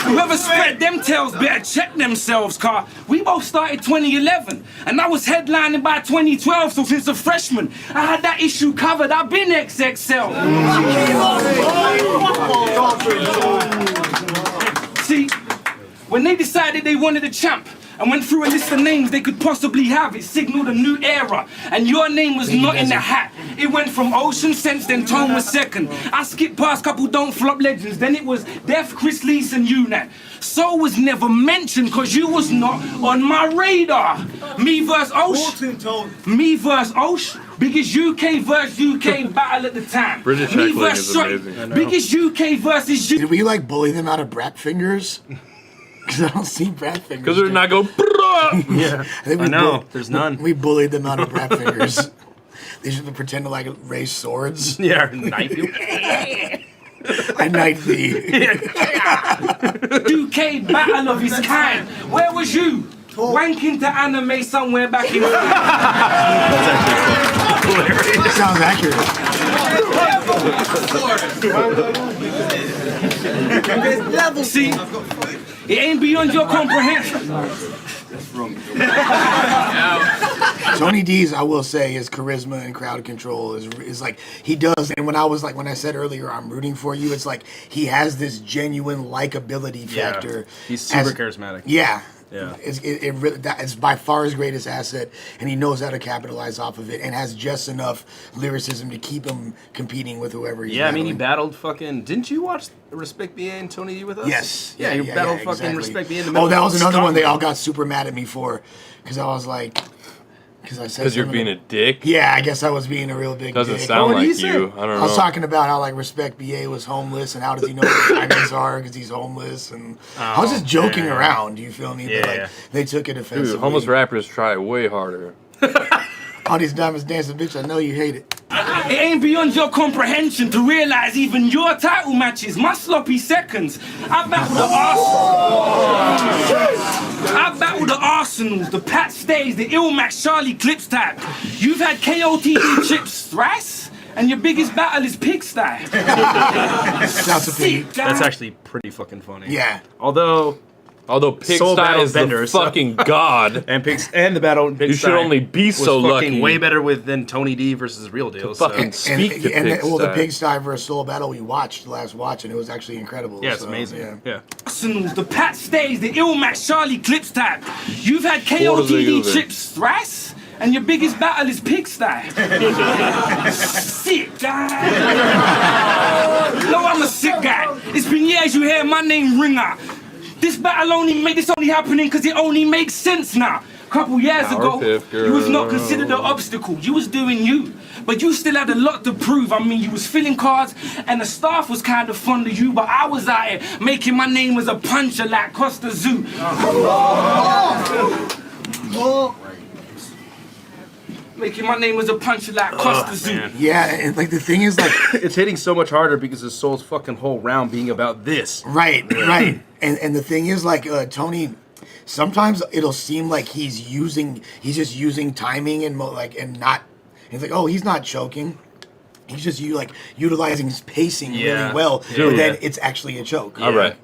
Whoever spread them tales better check themselves, car. We both started 2011, and I was headlining by 2012, so since a freshman, I had that issue covered. I've been XXL. See, when they decided they wanted a champ, and went through a list of names they could possibly have, it signaled a new era. And your name was not in the hat. It went from Ocean Sense, then Tone was second. I skipped past couple Don't Flop legends, then it was Def, Chris Lees, and UNAT. Soul was never mentioned, cause you was not on my radar. Me versus Ocean. Me versus Ocean. Biggest UK versus UK battle at the time. British Me heckling versus is amazing. Biggest UK versus Did we like bully them out of brat fingers? Because I don't see brat fingers. Because they're not go. Yeah, I know. There's none. We bullied them out of brat fingers. They should pretend to like raise swords. Yeah, knife you. I knife thee. UK battle of his kind. Where was you? Wanking to anime somewhere back in. Sounds accurate. See, it ain't beyond your comprehension. Tony D's, I will say, his charisma and crowd control is like he does. And when I said earlier, I'm rooting for you. It's like he has this genuine likability factor. He's super charismatic. Yeah. Yeah. It's by far his greatest asset, and he knows how to capitalize off of it, and has just enough lyricism to keep him competing with whoever he's Yeah, I battling. mean, he battled fucking. Didn't you watch Respect BA and Tony D with us? Yes. Yeah, he battled fucking exactly. Respect BA in the middle. Oh, that of was another one they all Scotland. got super mad at me for, because I was like, because I said Because you're something- being a dick. Yeah, I guess I was being a real big Doesn't dick. sound what did like he say? you. I don't know. I was talking about how like Respect BA was homeless and how does he know what diamonds are because he's homeless, and I was just joking around. You feel me? Yeah, But like yeah. they took it offensively. Dude, homeless rappers try way harder. All these diamonds dancing, bitch. I know you hate it. It ain't beyond your comprehension to realize even your title matches, my sloppy seconds. I battled the Arsenals, the Pat Stays, the Ilmax, Charlie Clips type. You've had KOTD chips thrice, and your biggest battle is Pigsty. That's a thing. That's actually pretty fucking funny. Yeah. Although Although Soul Pigsty battle is Bender, the so- fucking god. and the battle. You should only be was so fucking lucky. way better than Tony D versus Real Deal. So. fucking speak to Well, the Pigsty. Pigsty versus Soul battle we watched last watch, and it was actually incredible. Yeah, it's so, amazing. Yeah. Arsenals, the Pat Stays, the Ilmax, Charlie Clips type. You've had What are they KOTD using? chips thrice, and your biggest battle is Pigsty. Sick guy. No, I'm a sick guy. It's been years you hear my name ring out. This battle only happening because it only makes sense now. Couple years ago, Powerpuff you was not Girl. considered an obstacle. You was doing you. But you still had a lot to prove. I mean, you was filling cards and the staff was kind of fond of you, but I was out here making my name as a puncher like Costa Zoo. Making my name as a puncher like Costa Zoo. Yeah, and like the thing is, like, It's hitting so much harder because his Soul's fucking whole round being about this. right. And the thing is, like, Tony, sometimes it'll seem like he's just using timing and and not. He's like, oh, he's not choking. He's just utilizing his pacing Yeah. really well, Dude. but then it's actually a choke. All right.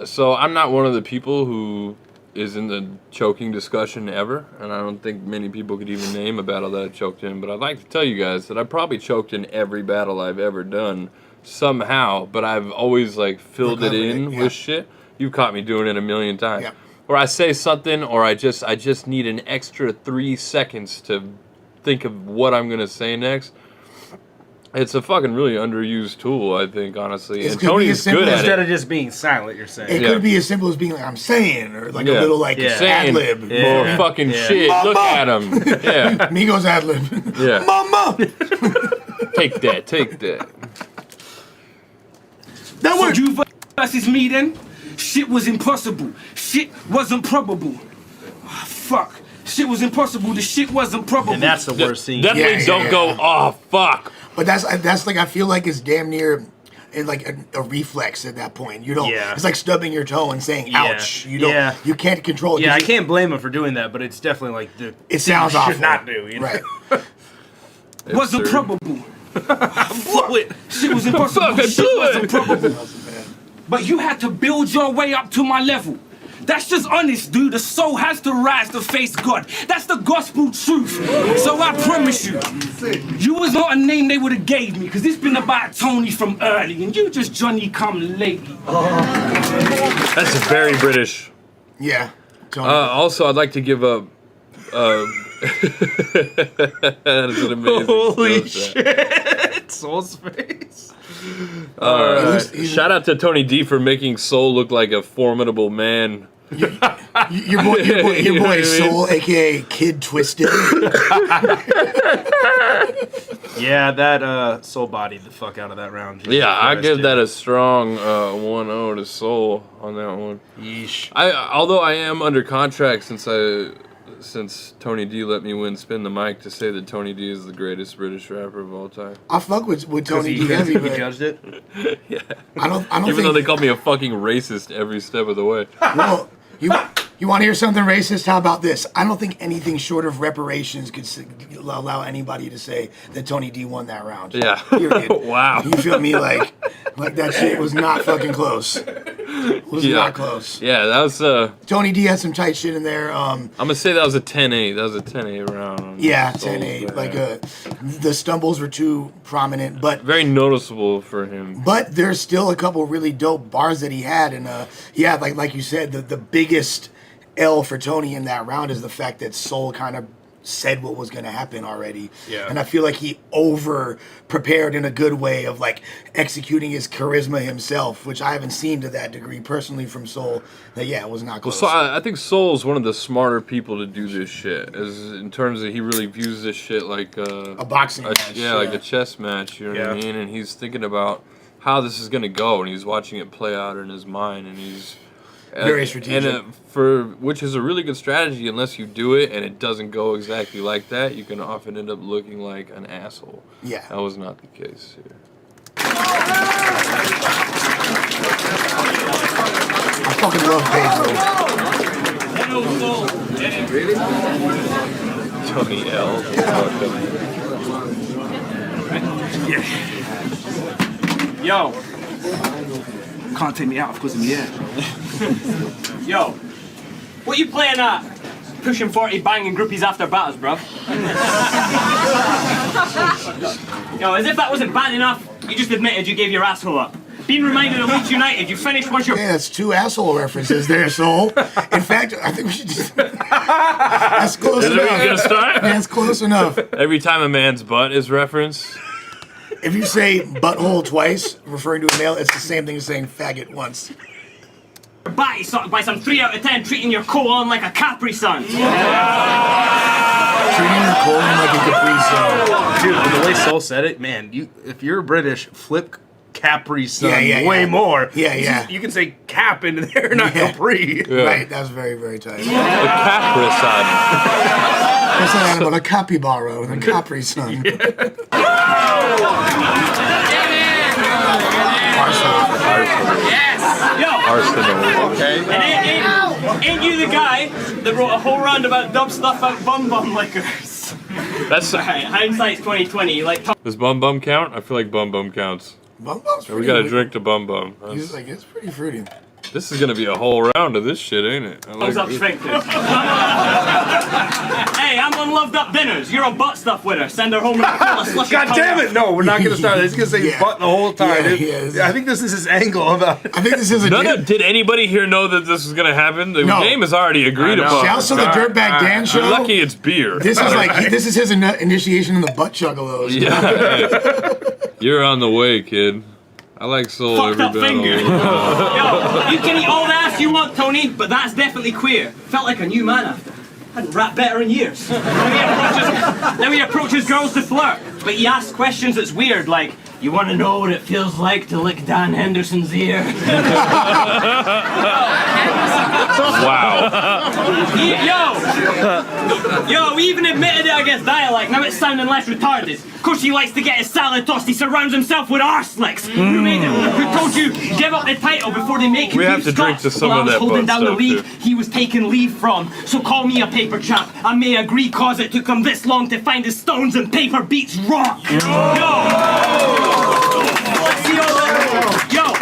So I'm not one of the people who is in the choking discussion ever, and I don't think many people could even name a battle that I choked in. But I'd like to tell you guys that I probably choked in every battle I've ever done somehow, but I've always like filled it Recovered in it, yeah. with shit. You've caught me doing it a million times. Yep. Or I say something, or I just need an extra 3 seconds to think of what I'm gonna say next. It's a fucking really underused tool, I think, honestly. It And could be Tony's as simple good as at Instead it. of just being silent, you're saying. It could be as simple as being like, I'm saying, or like a Yeah. little like Yeah. ad Saying, lib. "Oh, fucking shit, look at him. Yeah, Migos ad lib. yeah. Mama! Take that, take that. That So worked. you versus me then? Shit was impossible. Shit wasn't probable. Ah, fuck. Shit was impossible. The shit wasn't probable. And that's the worst scene. Definitely Yeah, don't yeah, go, yeah. oh, fuck. But that's like, I feel like it's damn near like a reflex at that point. You don't, Yeah. it's like stubbing your toe and saying, Yeah. ouch. You don't, Yeah. you can't control it. Yeah, 'cause I can't blame him for doing that, but it's definitely like the It sounds thing you awful. should not do. You know? Right. wasn't Absurd. probable. Blow it. Shit was impossible. Fucking Shit do wasn't it. probable. But you had to build your way up to my level. That's just honest, dude. The soul has to rise to face God. That's the gospel truth. So I promise you, you was not a name they would have gave me, because it's been about Tony from early, and you just Johnny come lately. That's very British. Yeah. Tony. Also, I'd like to give a. That is an amazing. Holy skill set. shit. Soul's face. All At right. least he's- Shout out to Tony D for making Soul look like a formidable man. your boy, You know what I mean? Soul, aka Kid Twisted. Yeah, that Soul bodied the fuck out of that round. Jesus Yeah, I Christ, give dude. that a strong 1-0 to Soul on that one. Yeesh. Although I am under contract since Tony D let me win Spin the Mic to say that Tony D is the greatest British rapper of all time. I fuck with Tony D. He heavy, but judged it. Yeah. I don't Even think. though they called me a fucking racist every step of the way. Well, you want to hear something racist? How about this? I don't think anything short of reparations could allow anybody to say that Tony D won that round. Yeah. Period. Wow. You feel me? Like that shit was not fucking close. Was Yeah. not close. Yeah, that was Tony D had some tight shit in there. I'm gonna say that was a 10-8. That was a 10-8 round. Yeah, Soul, 10-8. but, Like yeah. the stumbles were too prominent, but Very noticeable for him. But there's still a couple really dope bars that he had, and yeah, like you said, the biggest L for Tony in that round is the fact that Soul kind of said what was going to happen already. Yeah. And I feel like he over prepared in a good way of like executing his charisma himself, which I haven't seen to that degree personally from Soul. That yeah, it was not Well, close. so I think Soul's one of the smarter people to do this shit, as in terms of he really views this shit like a boxing match. yeah, like a chess match. You know what I Yeah. mean? And he's thinking about how this is gonna go, and he's watching it play out in his mind, and he's Very strategic. And which is a really good strategy, unless you do it and it doesn't go exactly like that, you can often end up looking like an asshole. Yeah. That was not the case here. I fucking love Pedro. Tony L. Yo. Can't take me out because I'm here. Yo, what you playing at? Pushing 40 banging groupies after battles, bro. Yo, as if that wasn't bad enough, you just admitted you gave your asshole up. Being reminded of Leeds United, you finished once you're... Yeah, that's two asshole references there, Soul. In fact, I think we should just... That's close Is it enough. gonna start? That's close enough. Every time a man's butt is referenced. If you say butthole twice, referring to a male, it's the same thing as saying faggot once. Body sucked by some 3 out of 10 treating your colon like a Capri Sun. Treating your colon like a Capri Sun. Dude, the way Soul said it, man, if you're British, flip Capri Sun Yeah, way yeah. more. Yeah, It's yeah. just- you can say cap into there, not Yeah. Capri. Yeah. Right, that was very, very tight. The Capri Sun. What's that about a capybara and a Capri Sun? Yo, Arsenal. and ain't you the guy that wrote a whole round about dub stuff out Bum Bum Liquors? That's Right, hindsight's 2020, like... Does Bum Bum count? I feel like Bum Bum counts. Bum Bum's We pretty gotta weird. drink to Bum Bum. He's like, it's pretty fruity. This is gonna be a whole round of this shit, ain't it? I like Thumbs up, this. sphincters. Hey, I'm on Loved Up Dinners. You're a butt stuff with her. Send her home with a full of slushy God damn it! No, we're not gonna start. He's gonna say Yeah. butt the whole time. Yeah, dude. yeah. I think this is his angle about it. I think this is a Did anybody here know that this was gonna happen? The No. game is already agreed I know. upon. Shouts to the Dirtbag Dan show. You're lucky it's beer. This is like this is his initiation in the butt juggalos. Yeah. Hey, you're on the way, kid. I like soul fucked every up finger. battle. Yo, you can eat all the ass you want, Tony, but that's definitely queer. Felt like a new man after. Hadn't rapped better in years. Now he approaches girls to flirt, but he asks questions that's weird, like, you want to know what it feels like to lick Dan Henderson's ear? Wow. Yo, he even admitted it against dialect, now it's sounding less retarded. Of course he likes to get his salad tossed, he surrounds himself with arse licks. Who made him? Who told you, give up the title before they make him We have leave to drink Scots? to some Well, of I was that holding butt down the stuff, lead, too. he was taking leave from. So call me a paper chap. I may agree cause it took him this long to find his stones and paper beats rock. Yo! See all the... Yo!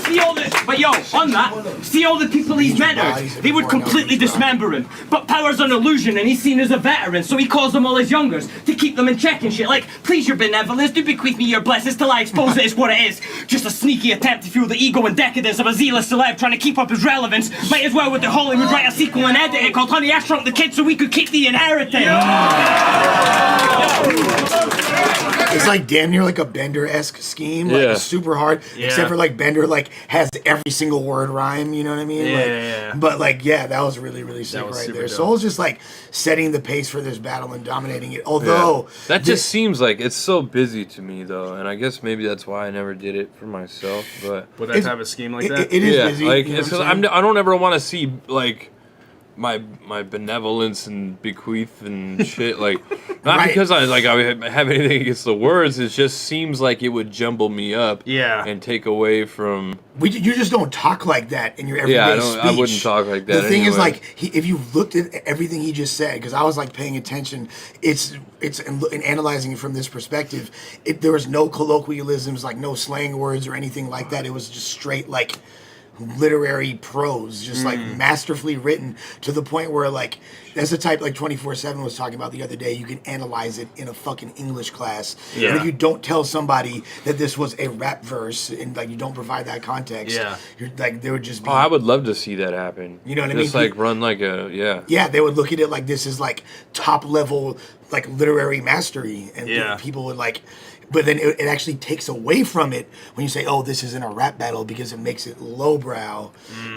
See all the... But yo, on that, see all the people he's mentored? They would completely dismember him. But power's an illusion and he's seen as a veteran, so he calls them all his youngers to keep them in check and shit. Like, please your benevolence, do bequeath me your blessings till I expose it as what it is. Just a sneaky attempt to fuel the ego and decadence of a zealous celeb trying to keep up his relevance. Might as well with the Hollywood write a sequel and edit it called Honey, I Shrunk the Kid so we could keep the inheritance. It's like damn near like a Bender-esque scheme, like Yeah. super hard. Except for like Bender like has every single word rhyme. You know what I mean? Yeah. But like that was really sick was right super there. dope. Soul's just like setting the pace for this battle and dominating it. Although That just seems like it's so busy to me, though, and I guess maybe that's why I never did it for myself. But With that It's- type of scheme like that. it is yeah, busy. like you know it's what 'cause I'm saying? I don't ever want to see like my benevolence and bequeath and shit. Like not Right. because I have anything against the words. It just seems like it would jumble me up. Yeah. And take away from. You just don't talk like that in your everyday Yeah, I speech. wouldn't talk like that The thing is, anyway. like, if you looked at everything he just said, because I was like paying attention, it's in analyzing it from this perspective. There was no colloquialisms, like no slang words or anything like that. It was just straight like literary prose, just like masterfully written to the point where like that's the type like 24/7 was talking about the other day. You can analyze it in a fucking English class, and Yeah. if you don't tell somebody that this was a rap verse and like you don't provide that context, Yeah. you're like there would just be Oh, I would love to see that happen. You know what I Just mean? like run like a yeah, they would look at it like this is like top level like literary mastery, and Yeah. people would like. But then it actually takes away from it when you say, "Oh, this isn't a rap battle," because it makes it lowbrow.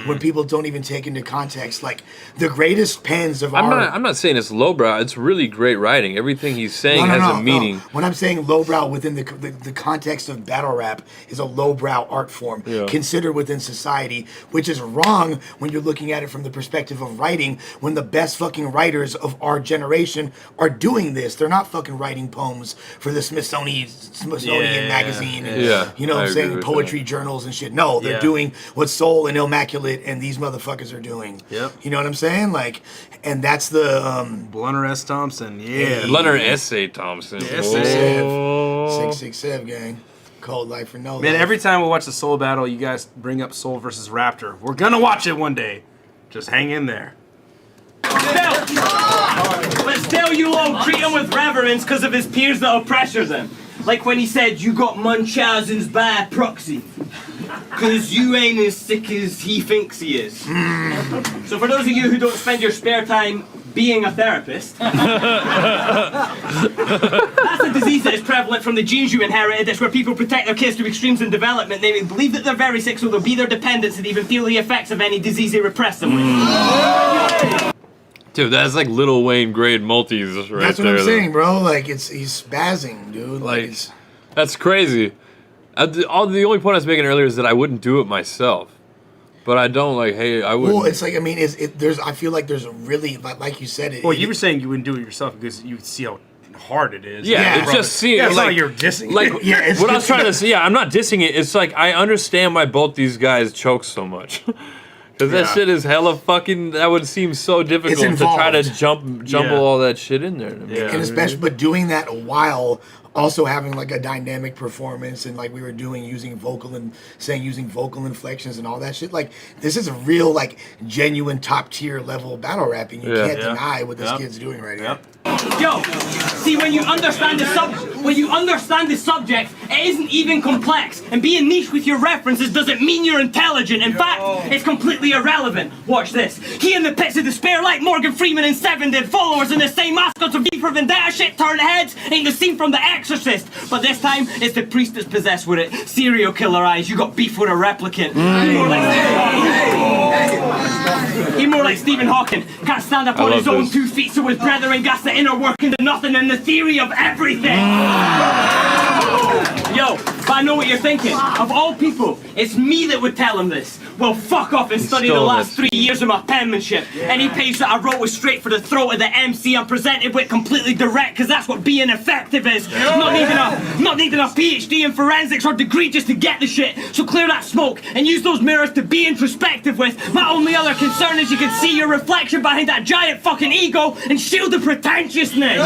When people don't even take into context, like the greatest pens of I'm not saying it's lowbrow. It's really great writing. Everything he's saying has a meaning. When I'm saying lowbrow within the context of battle rap is a lowbrow art form Yeah. considered within society, which is wrong when you're looking at it from the perspective of writing. When the best fucking writers of our generation are doing this, they're not fucking writing poems for the Smithsonian Yeah. magazine, and, Yeah, you know what I I'm agree saying, with poetry journals and shit. No, they're Yeah. doing what Soul and Immaculate and these motherfuckers are doing. Yep. You know what I'm saying? Like, and that's the Blunter S. Thompson. Yeah. Leonard S.A. Thompson. S.A. Oh. 667 gang. Cold life for no Man, life. every time we watch the Soul battle, you guys bring up Soul versus Raptor. We're gonna watch it one day. Just hang in there. But still you won't treat him with reverence because of his peers that'll pressure them. Like when he said you got Munchausen's by proxy. Cause you ain't as sick as he thinks he is. So for those of you who don't spend your spare time being a therapist, that's a disease that is prevalent from the genes you inherited. It's where people protect their kids to extremes in development. They believe that they're very sick, so they'll be their dependents and even feel the effects of any disease they repress them with. Dude, that's like Lil Wayne grade multis right That's what there. I'm though. saying, bro. Like he's spazzing, dude. Like, it's, that's crazy. The only point I was making earlier is that I wouldn't do it myself. But I don't like, hey, I wouldn't. well, it's like I mean, there's I feel like there's a really like you said it. Well, you were saying you wouldn't do it yourself because you see how hard it is. Yeah, Yeah, it's just seeing Yeah, it's like not like you're dissing. like Yeah, it's what I was just- trying to say. Yeah, I'm not dissing it. It's like I understand why both these guys choke so much. Because that Yeah. shit is hella fucking. That would seem so difficult to try to involved. jumble Yeah. all that shit in there. To me. Yeah. and especially but doing that while also having like a dynamic performance and like we were doing using vocal inflections and all that shit. Like this is a real like genuine top tier level battle rapping. You can't deny what this kid's doing right here. Yo, see when you understand the subject, it isn't even complex. And being niche with your references doesn't mean you're intelligent. In fact, it's completely irrelevant. Watch this. He in the pits of despair like Morgan Freeman and Seven did. Followers in the same mascots of V for Vendetta shit turn heads. Ain't the scene from The Exorcist. But this time, it's the priest that's possessed with it. Serial killer eyes, you got beef with a replicant. He more like Stephen Hawking. Can't stand up on his own 2 feet, so his brethren gas the inner workings of nothing and the theory of everything. Yo, but I know what you're thinking. Of all people, it's me that would tell him this. Well, fuck off and study the last 3 years of my penmanship. Any page that I wrote was straight for the throat of the MC. I'm presented with completely direct, cause that's what being effective is. Not needing a PhD in forensics or degree just to get the shit. So clear that smoke and use those mirrors to be introspective with. My only other concern is you can see your reflection behind that giant fucking ego and shield the pretentiousness.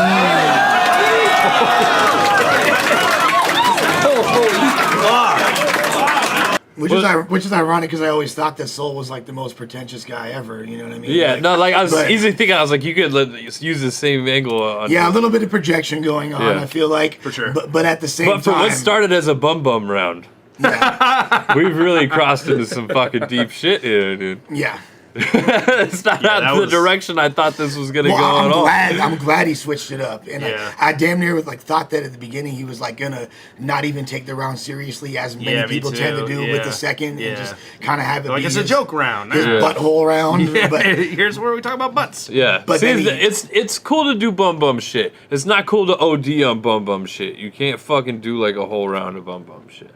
Which is ironic because I always thought that Soul was like the most pretentious guy ever. You know what I mean? Yeah, like, no, like I was easily thinking, I was like, you could use the same angle on. Yeah, a little bit of projection going on. Yeah. I feel like for sure. But at the same time, for what started as a bum round, we've really crossed into some fucking deep shit here, dude. Yeah. It's not out the direction I thought this was gonna go at all. I'm glad he switched it up, and I damn near thought that at the beginning he was like gonna not even take the round seriously as many people tend to do with the second, and just kind of have it like be it's a joke round, his butthole round. But here's where we talk about butts. Yeah, but see, it's cool to do bum shit. It's not cool to OD on bum shit. You can't fucking do like a whole round of bum shit.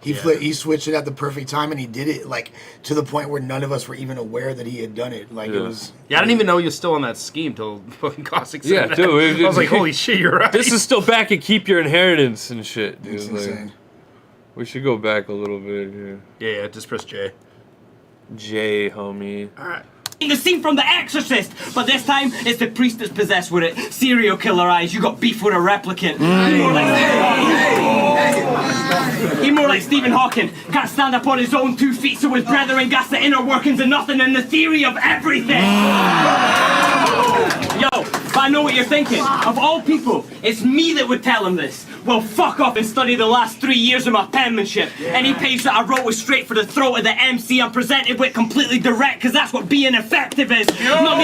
He switched it at the perfect time, and he did it like to the point where none of us were even aware that he had done it. Like it was. Yeah, I didn't even know he was still on that scheme till fucking Caustic said that. Dude. I was like, holy shit, you're right. This is still back and keep your inheritance and shit, dude. It's insane. We should go back a little bit here. Yeah, just press J. J, homie. All right. The scene from The Exorcist, but this time it's the priest that's possessed with it. Serial killer eyes, you got beef with a replicant. He more like Stephen Hawking. Can't stand up on his own 2 feet, so his brethren gas the inner workings of nothing and the theory of everything. Yo, but I know what you're thinking. Of all people, it's me that would tell him this. Well, fuck off and study the last 3 years of my penmanship. Any page that I wrote was straight for the throat of the MC. I'm presented with completely direct, cause that's what being effective is. Not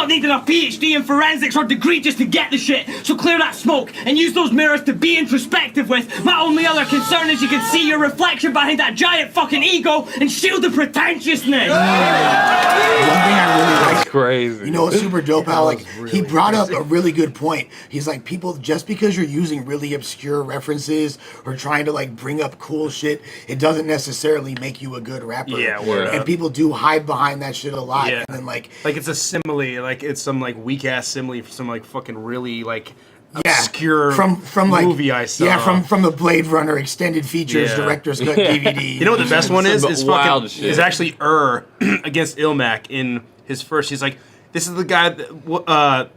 needing a PhD in forensics or degree just to get the shit. So clear that smoke and use those mirrors to be introspective with. My only other concern is you can see your reflection behind that giant fucking ego and shield the pretentiousness. One thing I really like, crazy. You know, it's super dope how like he brought up a really good point. He's like, people, just because you're using really obscure references or trying to like bring up cool shit, it doesn't necessarily make you a good rapper. Yeah, word and up. people do hide behind that shit a lot. Yeah. And then like it's a simile, like it's some like weak ass simile for some like fucking really like yeah, obscure from like movie I saw. Yeah, from the Blade Runner extended features director's cut DVD. You know what the best one is? It's wild fucking. shit. It's actually against Ilmac in his first. He's like, this is the guy that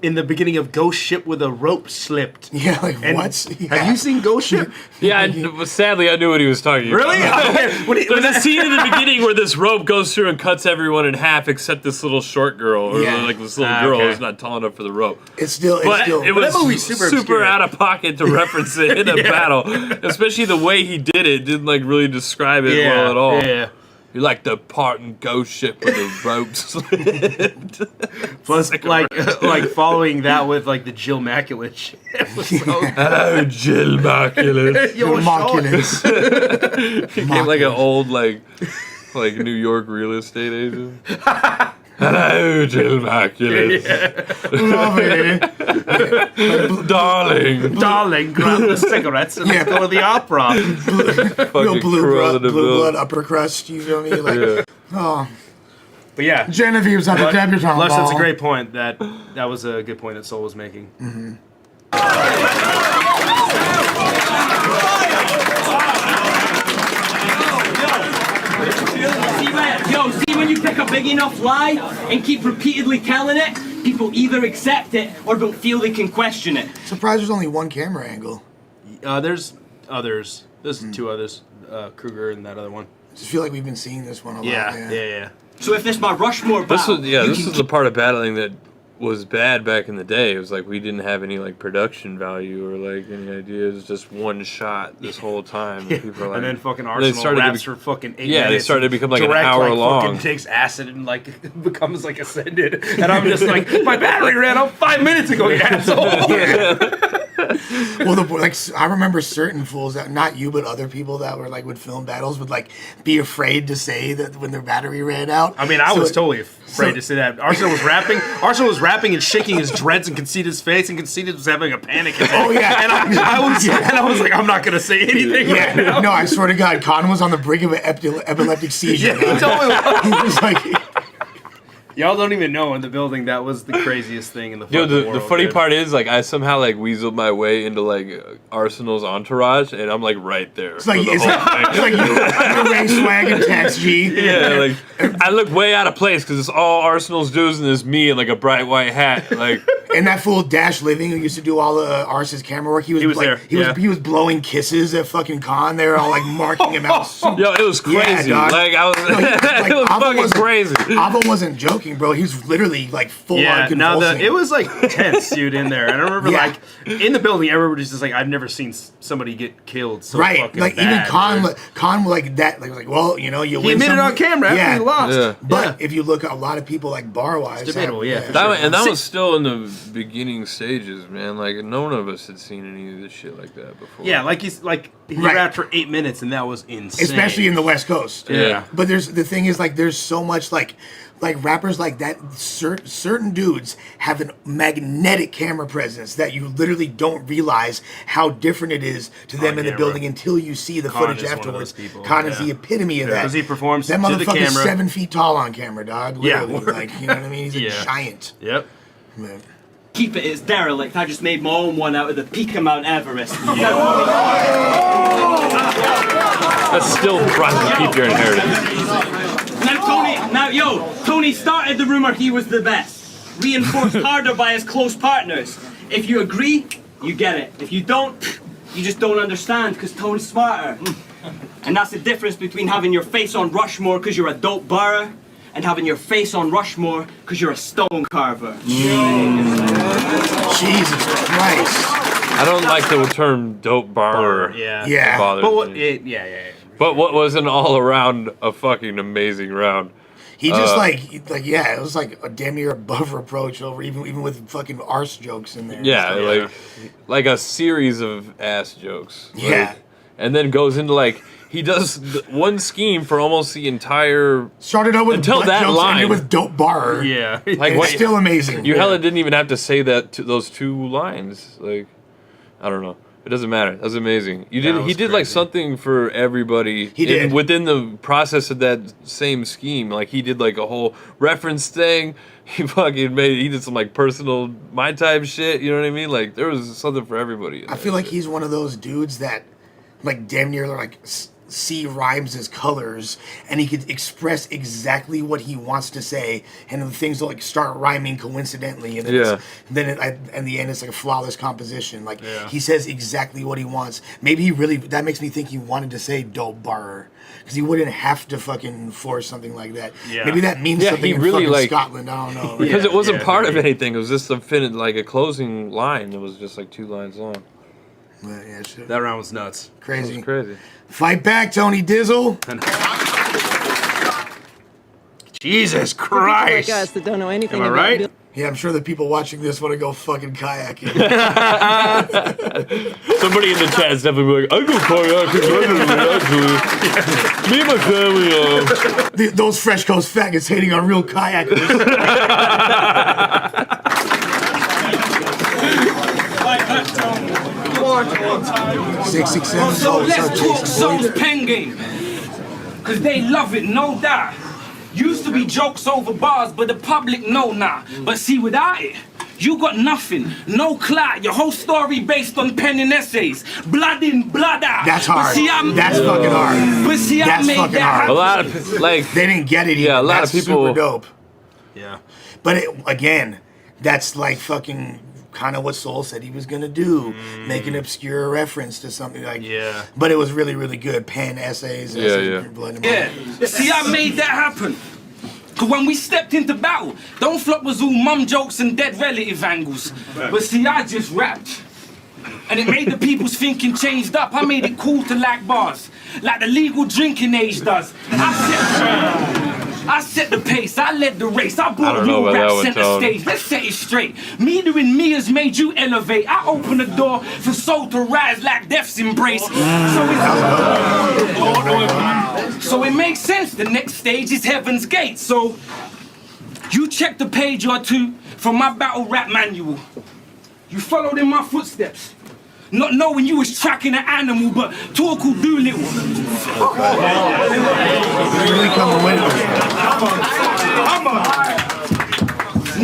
in the beginning of Ghost Ship with a rope slipped. Yeah, like And what? Yeah. Have you seen Ghost Ship? Yeah, sadly I knew what he was talking about. Really? There's a scene in the beginning where this rope goes through and cuts everyone in half except this little short girl, or like this little girl who's not tall enough for the rope. It's still It was that movie's super obscure. out of pocket to reference it in a battle, especially the way he did it. Didn't like really describe it well at all. Yeah. You like the part and Ghost Ship with the ropes. Plus, like following that with like the Jill Maculate shit. Hello, Jill Maculate. Yo, Immaculate. He became like an old like New York real estate agent. Hello, Jill Maculate. Love it. Darling, grab the cigarettes and let's go to the opera. Real blue blood upper crust, you know what I mean? Like, oh. But yeah, Genevieve's at the debutante Lush, that's a ball. great point. That was a good point that Soul was making. Mm-hmm. See when you pick a big enough lie and keep repeatedly telling it, People either accept it or don't feel they can question it. Surprised there's only one camera angle. There's others. There's two others. Kruger and that other one. I just feel like we've been seeing this one a lot. Yeah. So if this my Rushmore battle, This was the part of battling that was bad back in the day. It was like we didn't have any like production value or like any ideas. Just one shot this whole time. And, people are like, And then fucking Arsenal raps for fucking 8 minutes. Yeah, they started to become like an Direct, hour like, long. Fucking takes acid and like becomes like ascended. And I'm just like, my battery ran out 5 minutes ago, you asshole. Well, I remember certain fools that, not you, but other people that were like would film battles would like be afraid to say that when their battery ran out. I mean, I was totally afraid to say that. Arsenal was rapping and shaking his dreads and Conceited face, and Conceited was having a panic attack. Oh yeah, and I was like, I'm not gonna say anything. Yeah, right now. no, I swear to God, Con was on the brink of an epileptic seizure. Yeah, he totally was. He was like, Y'all don't even know in the building that was the craziest thing in the fucking world. The funny dude. part is like I somehow like weaseled my way into like Arsenal's entourage, and I'm like right there. it's like you, Ray Swag and Tax G. Yeah, like I look way out of place because it's all Arsenal's dudes and it's me in like a bright white hat. Like, And that fool Dash Living, who used to do all the Ars's camera work, he was was like, there, he was blowing kisses at fucking Con. They were all like marking him out. yo, it was crazy. dog. Like I was, Like, it was Ava fucking wasn't- crazy. Ava wasn't joking, bro. He was literally like full on Yeah, now convulsing. it was like tense, dude, in there. And I remember Yeah. like in the building, everybody's just like, I've never seen somebody get killed so right, fucking like bad, even Con, dude. Con like that, like well, you know, you He win admitted some, on camera after yeah. he lost. Yeah. But if you look at a lot of people like bar wise, It's debatable, yeah, for That was still in the beginning stages, man. Like none of us had seen any of this shit like that before. Yeah, he Right. rapped for 8 minutes and that was insane. especially in the West Coast. Yeah. But the thing is like there's so much like rappers like that. Certain dudes have a magnetic camera presence that you literally don't realize how different it is to them in the yeah, building right. until you see the Con footage is one of afterwards. those people, Con is yeah. the epitome of that. 'cause he performs that to the motherfucker's camera. 7 feet tall on camera, dog. Yeah, Literally. word. Like, you know what I mean? He's a Yeah. giant. Yep. Man. keep it as derelict. I just made my own one out of the peak of Mount Everest. That's still trying to keep your inheritance. Tony started the rumor he was the best, reinforced harder by his close partners. If you agree, you get it. If you don't, you just don't understand, because Tony's smarter. And that's the difference between having your face on Rushmore because you're a dope barra and having your face on Rushmore because you're a stone carver. Jesus Christ. I don't like the term dope bar. Yeah. Yeah. Bothers But what? me. Yeah. But what was an all around a fucking amazing round? He just it was like a damn near above reproach over even with fucking arse jokes in there. and Yeah, stuff. like a series of ass jokes. Yeah. And then goes into like he does one scheme for almost the entire. Started out with Until butt that jokes, line. ended with dope bar. Yeah. Like It's what? still amazing. You hella didn't even have to say those two lines. Like, I don't know. It doesn't matter. That's amazing. He did like crazy. something for everybody. He did. Within the process of that same scheme. Like he did like a whole reference thing. He did some like personal my type shit. You know what I mean? Like there was something for everybody. I feel like he's one of those dudes that, like, damn near like see rhymes as colors, and he could express exactly what he wants to say, and the things will like start rhyming coincidentally, and then in the end it's like a flawless composition. Like he says exactly what he wants. Maybe that makes me think he wanted to say dope bar. Because he wouldn't have to fucking force something like that. Yeah. Maybe that means Yeah, something he in really, fucking like- Scotland. I don't know. because it wasn't part of maybe. anything. It was just a closing line. It was just like 2 lines long. Yeah, shit. That round was nuts. It Crazy. was crazy. Fight back, Tony Dizzle. Jesus For people like Christ. us that don't know anything Am I about right? building. Yeah, I'm sure the people watching this want to go fucking kayaking. Somebody in the chat is definitely like, I go kayaking regularly, actually. Me and my family, Those Fresh Coast faggots hating on real kayakers. 667. So let's talk Jason Soul's Boyd. pen game. Cause they love it, no doubt. Used to be jokes over bars, but the public know now. But see, without it, you got nothing, no clout. Your whole story based on penning essays. Blood in, blood out. That's But hard. see, That's fucking hard. But see, I That's made fucking that hard. a lot of like They didn't get it. Yeah, Either. a lot That's of people- super dope. Yeah. But again, that's like fucking kind of what Soul said he was gonna do, make an obscure reference to something like. Yeah. But it was really, really good. Pen essays. Blood and Yeah. See, I made that happen. Cause when we stepped into battle, Don't Flop was all mum jokes and dead relative angles. But see, I just rapped. And it made the people's thinking changed up. I made it cool to like bars, like the legal drinking age does. I set the pace, I led the race, I brought real rap center stage. Let's set it straight. Me doing me has made you elevate. I open the door for soul to rise like death's embrace. So it makes sense. The next stage is Heaven's Gate. So you checked a page or two from my battle rap manual. You followed in my footsteps. Not knowing you was tracking an animal, but talk will do little. Really coming with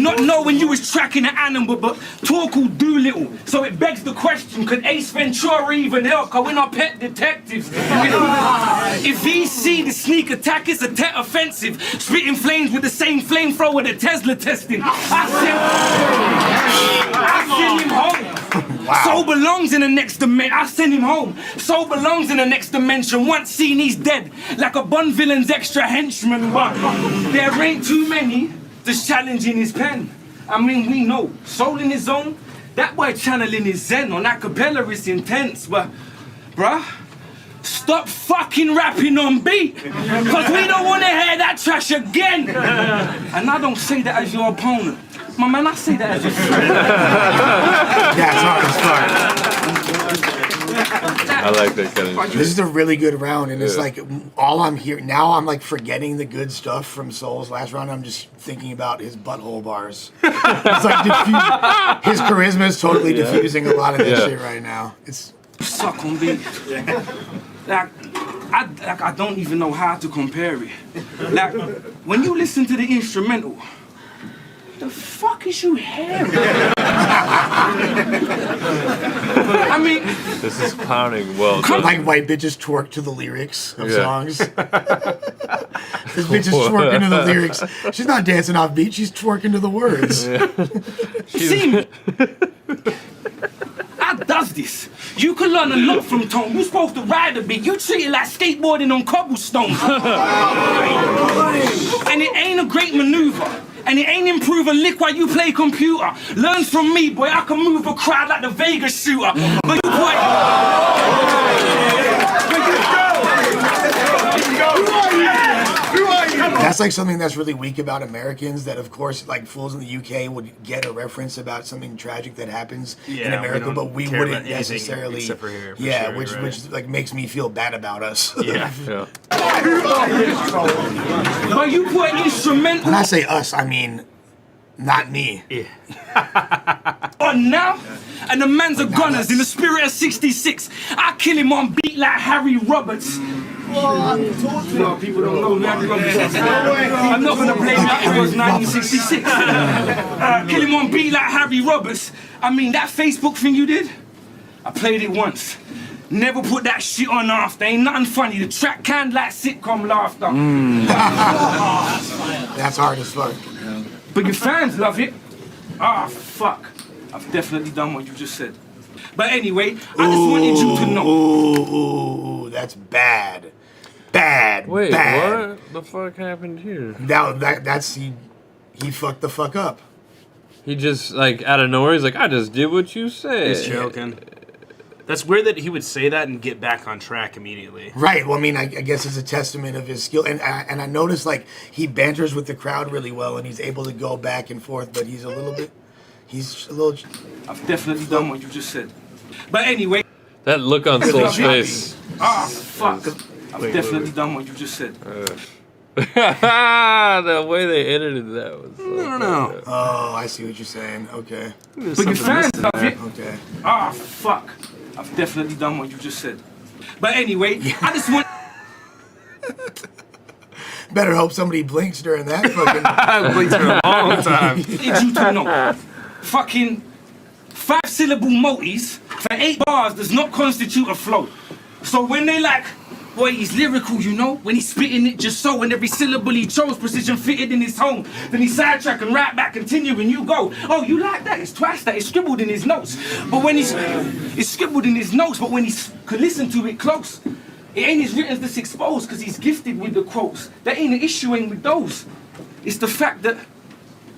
Not knowing you was tracking an animal, but talk will do little. So it begs the question, could Ace Ventura even help? Cause we're not pet detectives. If VC, the sneak attack is a tet offensive, spitting flames with the same flamethrower that Tesla testing. I send him home. Wow. So belongs in the next dimension. I send him home. So belongs in the next dimension. Once seen, he's dead, like a Bond villain's extra henchman. But there ain't too many that's challenging his pen. I mean, we know. Soul in his own. That boy channeling his zen on acapella is intense. But, bruh, stop fucking rapping on beat. Cause we don't want to hear that trash again. And I don't say that as your opponent. My man, I say that as your friend. That's hard to start. I like that kind of shit. This is a really good round, and it's like all I'm hearing now. I'm like forgetting the good stuff from Soul's last round. I'm just thinking about his butthole bars. It's like his charisma is totally diffusing a lot of this shit right now. It's suck on beat. I don't even know how to compare it. Like when you listen to the instrumental. The fuck is you hearing? I mean, this is pounding well. Like white bitches twerk to the lyrics of songs. This bitch is twerking to the lyrics. She's not dancing off beat. She's twerking to the words. See, I does this. You can learn a lot from Tone. You're supposed to ride a beat. You treat it like skateboarding on cobblestones. And it ain't a great maneuver. And it ain't improve a lick while you play computer. Learn from me, boy. I can move a crowd like the Vegas shooter. But you, boy. That's like something that's really weak about Americans. That of course, like fools in the UK would get a reference about something tragic that happens in America, but we wouldn't necessarily. Except for here. For yeah, sure, which like makes me feel bad about us. Yeah. But you put instrumental. When I say us, I mean not me. Yeah. On now, and the man's a gunners in the spirit of '66. I kill him on beat like Harry Roberts. No, people don't know Harry Roberts. I'm not gonna blame that it was 1966. Kill him on beat like Harry Roberts. I mean, that Facebook thing you did, I played it once. Never put that shit on after. Ain't nothing funny. The track canned like sitcom laughter. That's hard as fuck. But your fans love it. Ah, fuck. I've definitely done what you just said. But anyway, I just wanted you to know. Ooh, that's bad. Bad. Wait, bad. what the fuck happened here? That's he fucked the fuck up. He just, like, out of nowhere, he's like, I just did what you said. He's joking. That's weird that he would say that and get back on track immediately. Right. Well, I mean, I guess it's a testament of his skill. And I noticed, like, he banters with the crowd really well, and he's able to go back and forth, but he's a little... I've definitely done what you just said. But anyway... That look on Soul's face. Ah, fuck. I've definitely done what you just said. The way they edited that was... No. Oh, I see what you're saying. Okay. But your fans love it. Okay. Ah, fuck. I've definitely done what you just said. But anyway, I just want... Better hope somebody blinks during that fucking... I blinked for a long time. Need you to know. Fucking 5-syllable multis for 8 bars does not constitute a flow. So when they like, Boy, he's lyrical, you know, when he's spitting it just so, and every syllable he chose, precision fitted in his home. Then he sidetrack and right back, continue, and you go, oh, you like that? It's twice that, it's scribbled in his notes. But when it's scribbled in his notes, but when he could listen to it close, it ain't his written that's exposed, because he's gifted with the quotes. That ain't an issue ain't with those. It's the fact that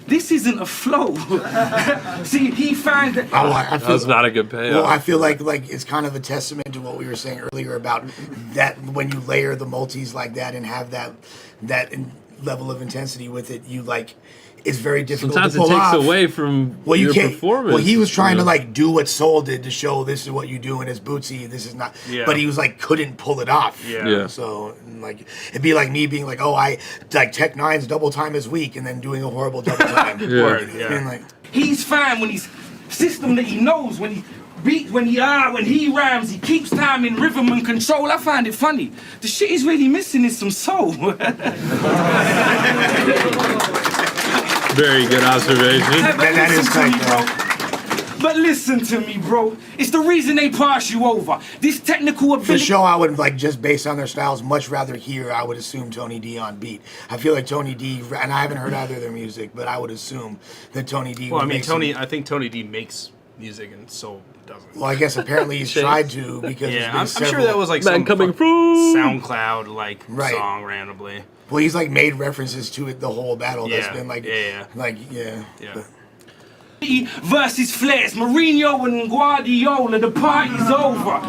this isn't a flow. See, he finds that. I feel, That's not a good payoff. well, I feel like it's kind of a testament to what we were saying earlier about that when you layer the multis like that and have that level of intensity with it, you like. It's very difficult Sometimes to pull it takes off. away from Well, you your can't. performance. Well, he was trying you to know? like do what Soul did to show this is what you do, and it's Bootsy. This is not. Yeah. But he was like couldn't pull it off. Yeah. So like it'd be like me being like, oh, I like Tech Nine's double time is weak, and then doing a horrible double time. Word, yeah. And like, He's fine when he's system that he knows, when he beats, when he rhymes, he keeps time in rhythm and control. I find it funny. The shit he's really missing is some soul. Very good observation. that is Listen to tight, me, bro. But listen to me, bro. It's the reason they pass you over. This technical for ability. sure, I would like just based on their styles, much rather hear. I would assume Tony D on beat. I feel like Tony D, and I haven't heard either of their music, but I would assume that Tony D. Well, I would mean, make some- I think Tony D makes music and Soul doesn't. Well, I guess apparently he's tried to because Yeah, there's been I'm sure several- that was like Man some coming fuck- through. SoundCloud like Right. song randomly. Well, he's like made references to it the whole battle. That's Yeah, been like, yeah. But- versus Flares, Mourinho and Guardiola, the party's over.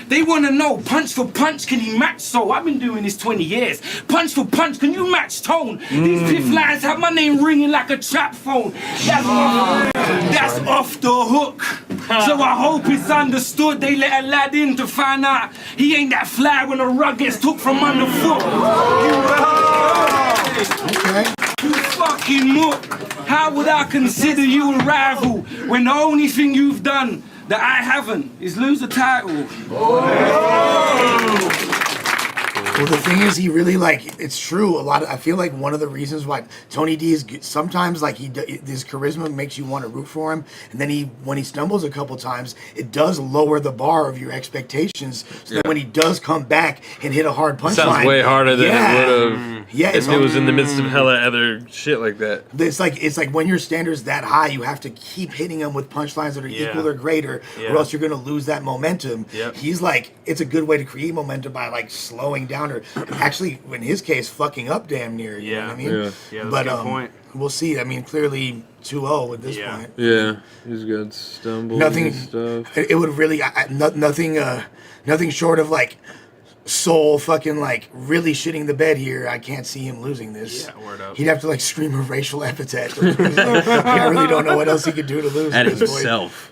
They want to know, punch for punch, can he match Soul? I've been doing this 20 years. Punch for punch, can you match Tone? These piff lines have my name ringing like a trap phone. That's off the hook. So I hope it's understood. They let a lad in to find out he ain't that fly when the rug gets took from underfoot. Okay. You fucking mook. How would I consider you a rival when the only thing you've done that I haven't is lose a title? Well, the thing is, he really like. It's true. I feel like one of the reasons why Tony D is sometimes like his charisma makes you want to root for him, and then when he stumbles a couple times, it does lower the bar of your expectations. So that when he does come back and hit a hard punchline, Sounds way harder than it would have. Yeah, If it was in the midst of hella other shit like that. It's like when your standard's that high, you have to keep hitting them with punchlines that are Yeah. equal or greater, Yeah. or else you're gonna lose that momentum. Yep. He's like, it's a good way to create momentum by like slowing down or actually, in his case, fucking up damn near. You know what I mean? Yeah. Yeah, that's But a good point. we'll see. I mean, clearly 2-0 at this Yeah. point. Yeah, he's got stumbles Nothing. and stuff. It would really nothing short of like Soul fucking like really shitting the bed here. I can't see him losing this. Yeah, word up. He'd have to like scream a racial epithet. I really don't know what else he could do to lose At this point. himself.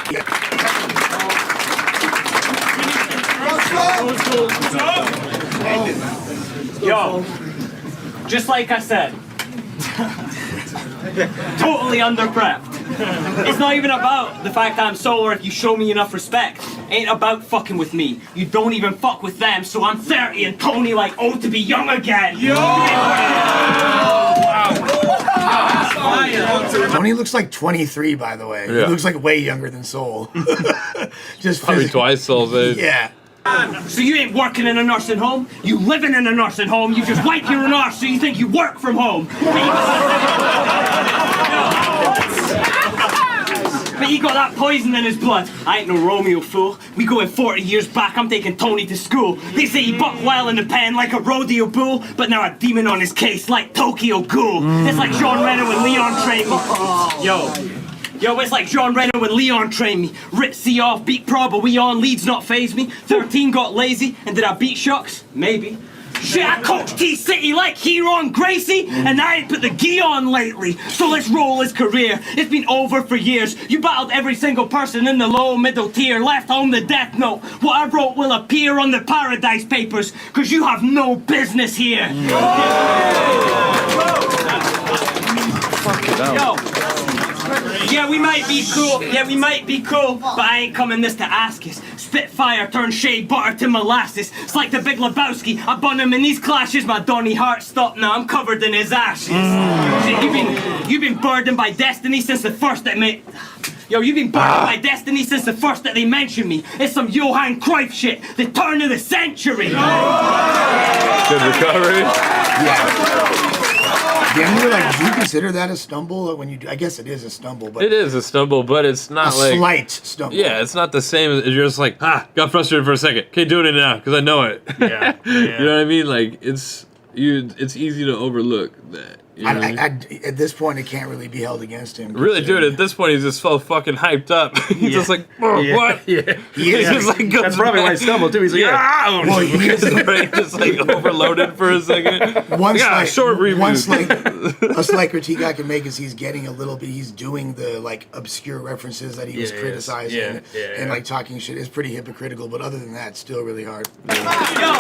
Yeah. Yo, just like I said, totally under-prepped. It's not even about the fact I'm solar if you show me enough respect. Ain't about fucking with me. You don't even fuck with them, so I'm 30 and Tony like, oh, to be young again. Yo! Tony looks like 23, by the way. Yeah. He looks like way younger than Soul. Just Probably physically. twice Soul's age. Yeah. So you ain't working in a nursing home, you living in a nursing home, you just wipe your arse so you think you work from home. But you got that poison in his blood. I ain't no Romeo, fool. We going 40 years back, I'm taking Tony to school. They say he bucked well in the pen like a rodeo bull, but now a demon on his case like Tokyo Ghoul. It's like John Reno and Leon trained me. Yo, it's like John Reno and Leon trained me. Rip C off, beat Pro, but we on leads not phase me. 13 got lazy, and did I beat Shucks? Maybe. Shit, I coached T-City like Huron Gracie, and I ain't put the gi on lately. So let's roll his career. It's been over for years. You battled every single person in the low middle tier, left home the death note. What I wrote will appear on the Paradise Papers, cause you have no business here. Yo. Yeah, we might be cool, but I ain't coming this to ask us. Spitfire turned shea butter to molasses. It's like the Big Lebowski. I bun him in these clashes. My Donny Hart stopped now. I'm covered in his ashes. Shit, you've been burdened by destiny since the first that made. Yo, you've been burdened by destiny since the first that they mentioned me. It's some Johan Cruyff shit. The turn of the century. Good recovery. Yeah. Damn, you're like, do you consider that a stumble when you do? I guess it is a stumble, but It is a stumble, but it's not a like slight stumble. Yeah, it's not the same as you're just like, got frustrated for a second. Okay, doing it now because I know it. Yeah. You know what I mean? Like it's easy to overlook that. You know what I mean? At this point, it can't really be held against him. Really, dude, at this point, he's just so fucking hyped up. He's just like, what? Yeah. He's just like, That's probably why I stumbled too. He's like, ah! Well, he is His brain just like overloaded for a second. Short review. One slight critique I can make is he's getting a little bit. He's doing the like obscure references that he was criticizing and like talking shit. It's pretty hypocritical, but other than that, it's still really hard. Yo,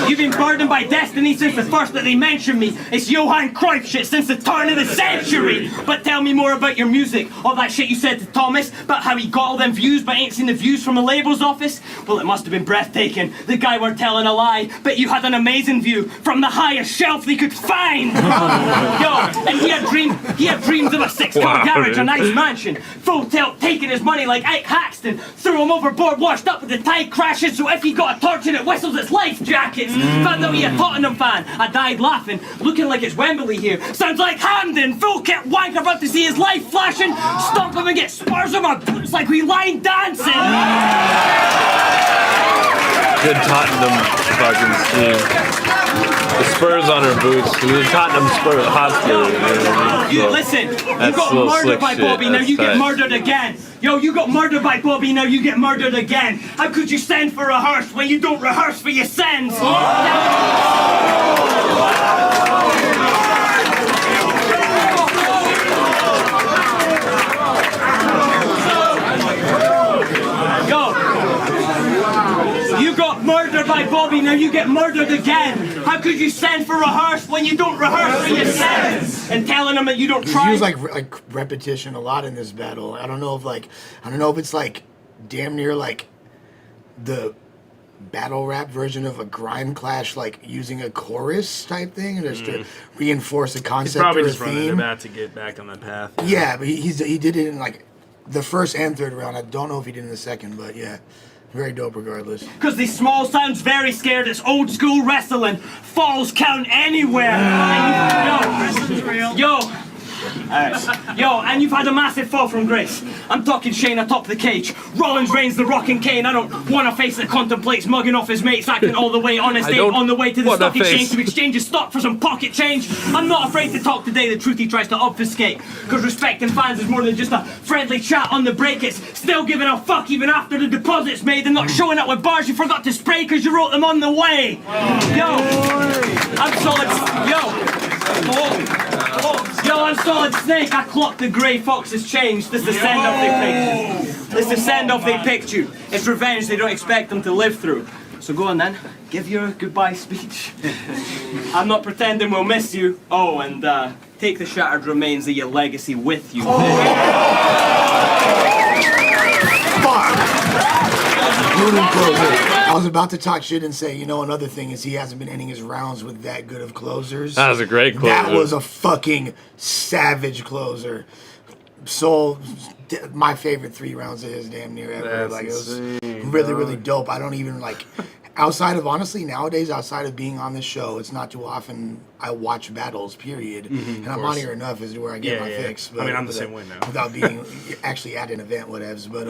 you've been burdened by destiny since the first that they mentioned me. It's Johan Cruyff shit since the turn of the century. But tell me more about your music. All that shit you said to Thomas about how he got all them views but ain't seen the views from the label's office. Well, it must have been breathtaking. The guy weren't telling a lie, but you had an amazing view from the highest shelf they could find. Yo, and he had dreams of a 6-car garage, a nice mansion, full tilt, taking his money like Ike Haxton, threw him overboard, washed up with the tide crashing, so if he got a torch and it whistles its life jackets. Found out he a Tottenham fan. I died laughing, looking like it's Wembley here. Sounds like Hamden, full kit wank about to see his life flashing. Stomp him and get spurs on my boots like we line dancing. Good Tottenham fucking scheme. The spurs on her boots. The Tottenham Spurs Hotspur. You listen, you got murdered by Bobby, now you get murdered again. Yo, you got murdered by Bobby, now you get murdered again. How could you send for rehearse when you don't rehearse for your sins? You got murdered by Bobby, now you get murdered again. How could you send for rehearse when you don't rehearse for your sins? And telling them that you don't try. He's used like repetition a lot in this battle. I don't know if it's like damn near like the battle rap version of a grime clash, like using a chorus type thing, just to reinforce a concept. He's probably or a just running theme. it back to get back on that path. Yeah, but he did it in like the first and third round. I don't know if he did in the second, but yeah. Very dope regardless. Cause these small sounds very scared. It's old school wrestling. Falls count anywhere. And yo. Yo, and you've had a massive fall from grace. I'm talking Shane atop the cage. Rollins reigns the rockin' cane. I don't want a face that contemplates mugging off his mates, acting all the way honest, ain't on the way to the stock exchange to exchange his stock for some pocket change. I'm not afraid to talk today the truth he tries to obfuscate. Cause respecting fans is more than just a friendly chat on the break. It's still giving a fuck even after the deposit's made and not showing up with bars you forgot to spray cause you wrote them on the way. Yo, I'm solid. Yo, I'm Solid Snake. I clocked the grey fox's change. This is the send-off they picked you. This is the send-off they picked you. It's revenge they don't expect them to live through. So go on then. Give your goodbye speech. I'm not pretending we'll miss you. Oh, and take the shattered remains of your legacy with you. I was about to talk shit and say, another thing is he hasn't been ending his rounds with that good of closers. That was a great closer. That was a fucking savage closer. So, my favorite 3 rounds of his damn near ever. Like, it was really, really dope. I don't even honestly, nowadays, outside of being on this show, it's not too often I watch battles, period. And I'm on here enough as to where I get my fix. But, I'm the same way now. Without being actually at an event, whatevs. But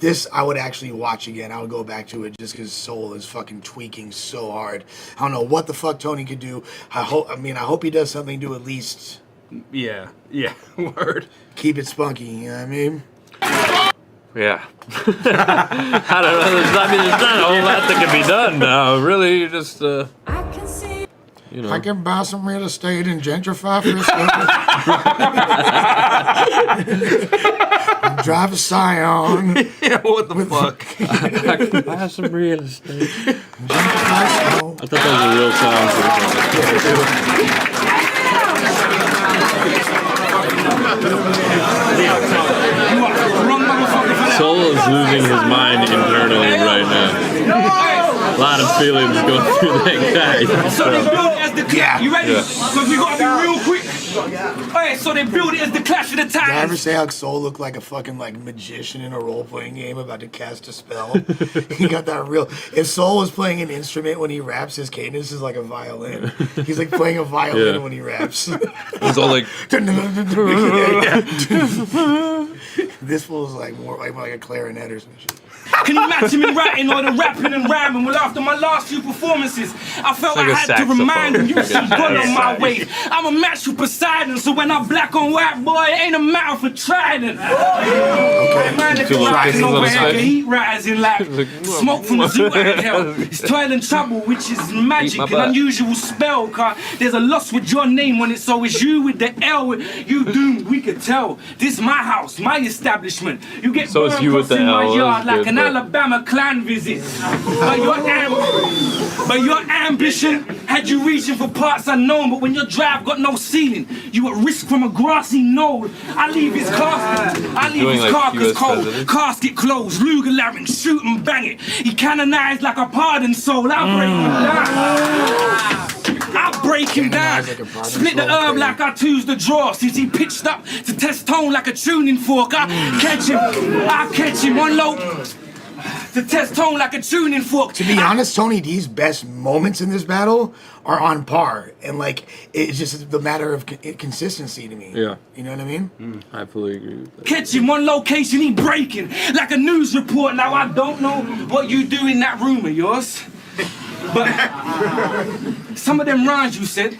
this, I would actually watch again. I would go back to it just because Soul is fucking tweaking so hard. I don't know what the fuck Tony could do. I hope he does something to at least... Yeah, word. Keep it spunky, you know what I mean? Yeah. I don't know. There's not a whole lot that can be done now. Really, you just, I can buy some real estate and gentrify Frisco. Drive a Scion. Yeah, what the fuck? I can buy some real estate. Gentrify Snow. I thought that was a real song. Soul is losing his mind internally right now. A lot of feelings going through that guy. as the You ready? Because we got to be real quick. Alright, so they build it as the Clash of the Did I ever Titans. say how Soul looked like a fucking like magician in a role-playing game about to cast a spell? He got that real. If Soul was playing an instrument when he raps, his cadence is like a violin. He's like playing a violin when he raps. It's all like This fool's like more like a clarinet or some shit. Can you match him in writing or the rapping and rhyming? Well, after my last few performances, I felt like I a had to saxophone. remind him, you see God on my way. I'm a match for Poseidon, so when I'm black on white, boy, it ain't a matter for trident. Okay, man, if you're rising over here, heat rising like smoke from the zoo out of hell. It's toil and trouble, which is magic, an unusual spell, cause there's a loss with your name when it's always you with the L. You doomed, we could tell. This my house, my establishment. You get So it's burned you with the in my L, yard that's like good, an but- Alabama clan visit. But your ambition had you reaching for parts unknown. But when your drive got no ceiling, you at risk from a grassy knoll. I leave his casket, Doing like carcass US cold, president. casket closed, Luger larynx, shoot and bang it. He canonized like a pardon soul. I break him down. I break him down. Like a pardon Split the soul, herb crazy. like I choose the draw. Since he pitched up to test tone like a tuning fork, I catch him on low. To test tone like a tuning fork. To be honest, Tony D's best moments in this battle are on par, and like it's just the matter of consistency to me. Yeah. You know what I mean? I fully agree with that. Catch him on location, he breaking like a news report. Now I don't know what you do in that room of yours, but some of them rhymes you said,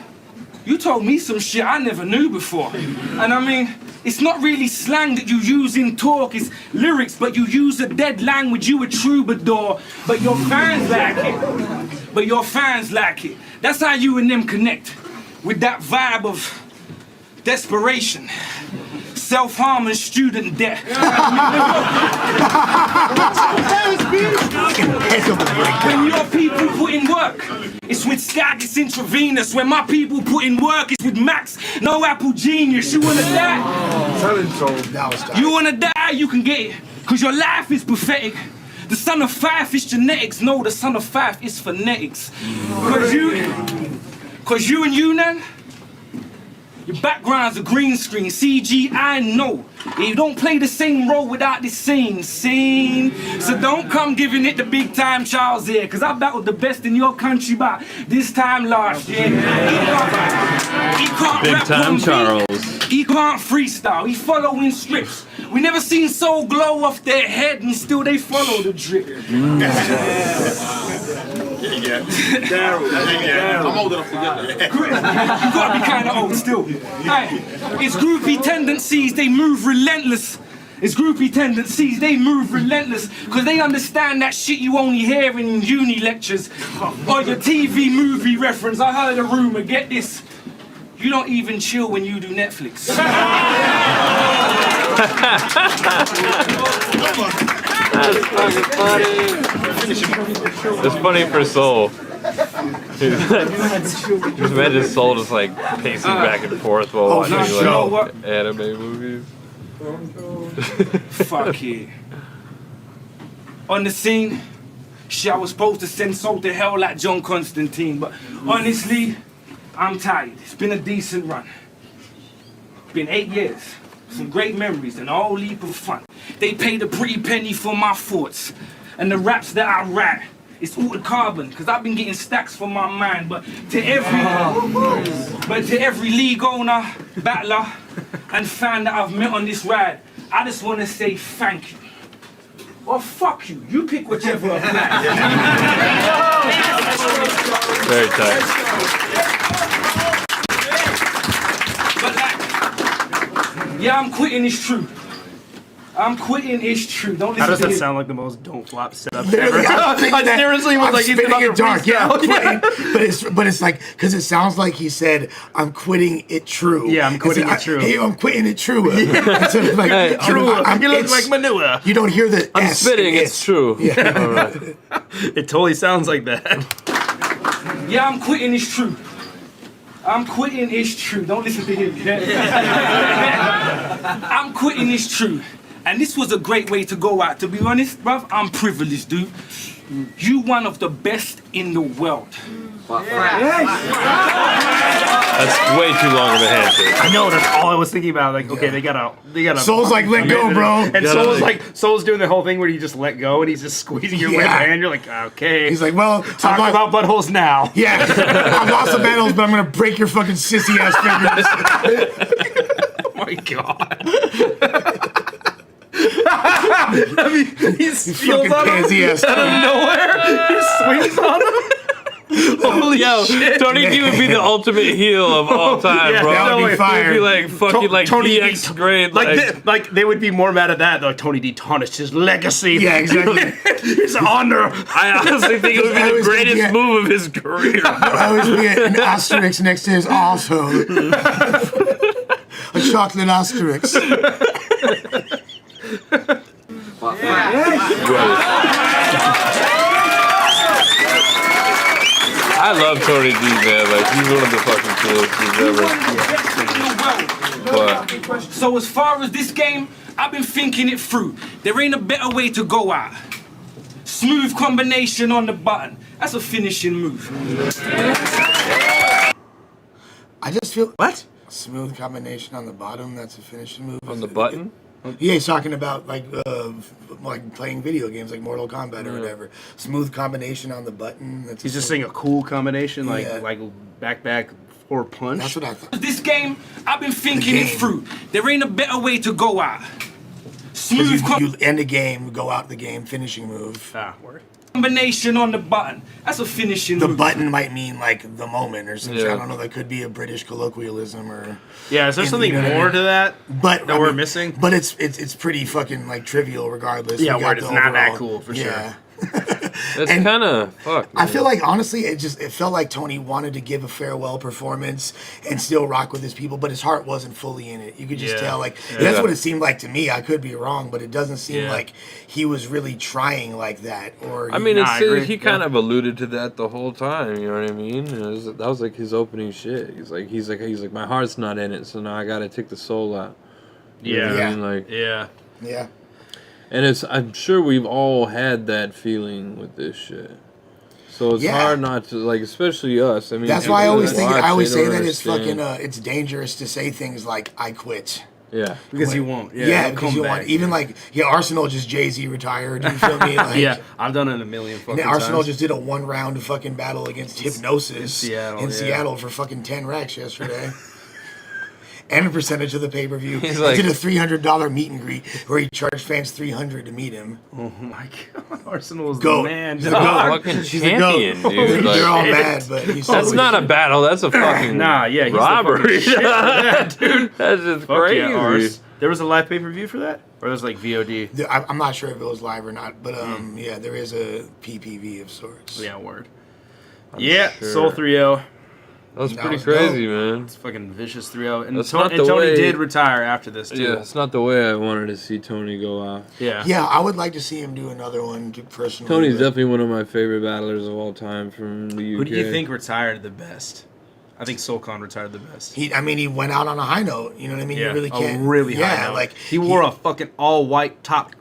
you told me some shit I never knew before. And I mean, it's not really slang that you use in talk, it's lyrics, but you use a dead language, you a troubadour, but your fans like it. But your fans like it. That's how you and them connect, with that vibe of desperation, self-harm and student debt. When your people put in work, it's with Skag, it's intravenous. When my people put in work, it's with Max, no Apple Genius. You wanna die? That was tough. You wanna die, you can get it. Cause your life is pathetic. The son of five is genetics. No, the son of five is phonetics. Cause you and Yunnan, your background's a green screen, CG, I know. You don't play the same role without this scene. So don't come giving it the big time Charles here, cause I battled the best in your country by this time last year. He can't Big rap time on beat. Charles. He can't freestyle, he following strips. We never seen Soul glow off their head and still they follow the drip. I'm old enough to get that. You gotta be kinda old still. Hey, it's groupie tendencies, they move relentless. It's groupie tendencies, they move relentless. Cause they understand that shit you only hear in uni lectures. Or your TV movie reference. I heard a rumor, get this. You don't even chill when you do Netflix. That's fucking funny. It's funny for Soul. Just imagine Soul just like pacing back and forth while watching no, you know like what? anime movies. Fuck it. On the scene, shit, I was supposed to send Soul to hell like John Constantine, but honestly, I'm tired. It's been a decent run. It's been 8 years. Some great memories and a whole heap of fun. They paid a pretty penny for my thoughts. And the raps that I write, it's all the carbon, because I've been getting stacks from my mind. But to every league owner, battler, and fan that I've met on this ride, I just want to say thank you. Or fuck you. You pick whichever applies. Very tight. But like, yeah, I'm quitting, it's true. I'm quitting, it's true. Don't listen How does to that him. sound like the most don't flop setup Literally, ever? I was thinking that. seriously was I'm like, he's spitting about it to dark. Yeah, I'm freestyle. quitting. But it's like, because it sounds like he said, "I'm quitting it true." Yeah, I'm quitting it true. Hey, I'm quitting it true. Instead of like, Hey, True. You look it's- like manure. You don't hear the I'm S, spitting, it's true. Yeah. All right. It totally sounds like that. Yeah, I'm quitting, it's true. I'm quitting, it's true. Don't listen to him. I'm quitting, it's true. And this was a great way to go out. To be honest, bruv, I'm privileged, dude. You one of the best in the world. That's way too long of a handshake. I know. That's all I was thinking about. Like, okay, they gotta. Soul's like, let go, bro. And Soul's doing the whole thing where you just let go and he's just squeezing your limp hand. You're like, okay. He's like, well, talk about buttholes now. Yeah, I've lost the battles, but I'm gonna break your fucking sissy ass fingers. Oh my god. I mean, he steals on him out of nowhere. He swings on him. Holy shit. Tony D would be the ultimate heel of all time, bro. That would be fire. He'd be like fucking like Tony DX grade. Like they would be more mad at that. Like Tony D tarnished his legacy. Yeah, exactly. His honor. I honestly think it would be the greatest move of his career. I always get an asterisk next to his asshole. A chocolate asterisk. I love Tony D, man. Like, he's one of the fucking coolest dudes ever. But So as far as this game, I've been thinking it through. There ain't a better way to go out. Smooth combination on the button. That's a finishing move. I just feel What? smooth combination on the bottom. That's a finishing move. on the button? Yeah, he's talking about like playing video games like Mortal Kombat or whatever. Smooth combination on the button. That's He's just saying a cool combination, like Yeah. back or punch. That's what I thought. This game, I've been thinking it game. through. There ain't a better way to go out. Smooth You end a game, go out the game, finishing move. Word. combination on the button. That's a finishing The move. button might mean like the moment or something. Yeah. I don't know. That could be a British colloquialism or. Yeah, is there something you know what I more mean? to that? But That we're missing? But it's pretty fucking like trivial regardless. Yeah, We got word, the it's not that overall- cool, for sure. yeah. That's And kind of fuck. I feel like honestly, it felt like Tony wanted to give a farewell performance and still rock with his people, but his heart wasn't fully in it. You could just Yeah. tell, like Yeah. that's what it seemed like to me. I could be wrong, but it doesn't seem Yeah. like he was really trying like that. Or I mean, Nah, I agree. he kind of alluded to that the whole time. You know what I mean? That was like his opening shit. He's like, my heart's not in it, so now I gotta take the soul out. You know what I mean? Like, Yeah. yeah. and I'm sure we've all had that feeling with this shit. So it's Yeah. hard not to, like, especially us. I mean, That's why I always people think watch, I always they say don't that it's understand. fucking it's dangerous to say things like I quit. Yeah. Because you won't. Yeah, Yeah, he'll because come you back. want even like Arsenal just Jay-Z retired. You feel me? Like, Yeah, I've done it a million fucking And Arsenal times. just did a 1-round fucking battle against Hypnosis in Seattle, for fucking 10 racks yesterday. And a percentage of the pay-per-view. He's He like- did a $300 meet and greet where he charged fans $300 to meet him. Oh my god, Arsenal's Goat. the man. He's a dog. goat. Fucking She's a champion, goat. dude. They're all Like, mad, but he's that's not a battle. That's a fucking Nah, yeah, he's robbery. The fucking shit for that, dude. That's just Fuck crazy. yeah, Ars. There was a live pay-per-view for that, or was like VOD? I'm not sure if it was live or not, but yeah, there is a PPV of sorts. Yeah, word. Yeah, sure. Soul 3-0. That's That pretty was crazy, man. It's fucking vicious 3-0. And, That's not and the Tony way- did retire after this too. Yeah, it's not the way I wanted to see Tony go out. Yeah. Yeah, I would like to see him do another one personally. Tony's but- definitely one of my favorite battlers of all time from the UK. Who do you think retired the best? I think SoulCon retired the best. He went out on a high note. You know what I mean? Yeah, You really can't. a really yeah, high note. like he wore a fucking all white top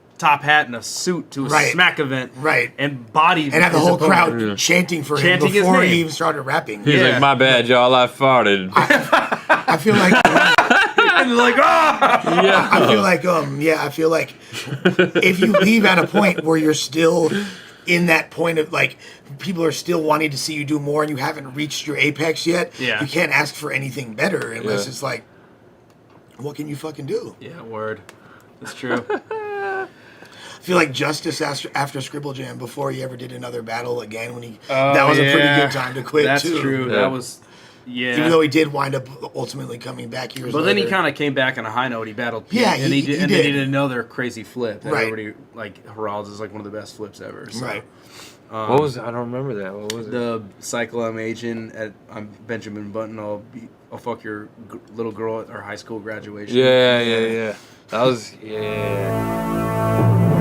hat and a suit to a Right. smack event, Right. and bodied and had the his whole opponent. crowd chanting for Chanting him his before name. he even started rapping. He's Yeah. like, my bad, y'all, I farted. I feel like And like, ah! yeah. I feel like if you leave at a point where you're still in that point of like people are still wanting to see you do more and you haven't reached your apex yet, Yeah. you can't ask for anything better unless Yeah. it's like, what can you fucking do? Yeah, word. That's true. I feel like Justice after Scribble Jam before he ever did another battle again when that was a pretty good time to quit That's too. true. Yeah. That was, yeah. Even though he did wind up ultimately coming back years But later. then he kind of came back on a high note. He battled Pete, Yeah, and he did, did. and then he did another crazy flip. That Right. everybody like heralds is like one of the best flips ever. So. Right. What was I don't remember that. What was it? The cycle I'm aging at. I'm Benjamin Button. I'll fuck your little girl at our high school graduation. Yeah. That was, yeah.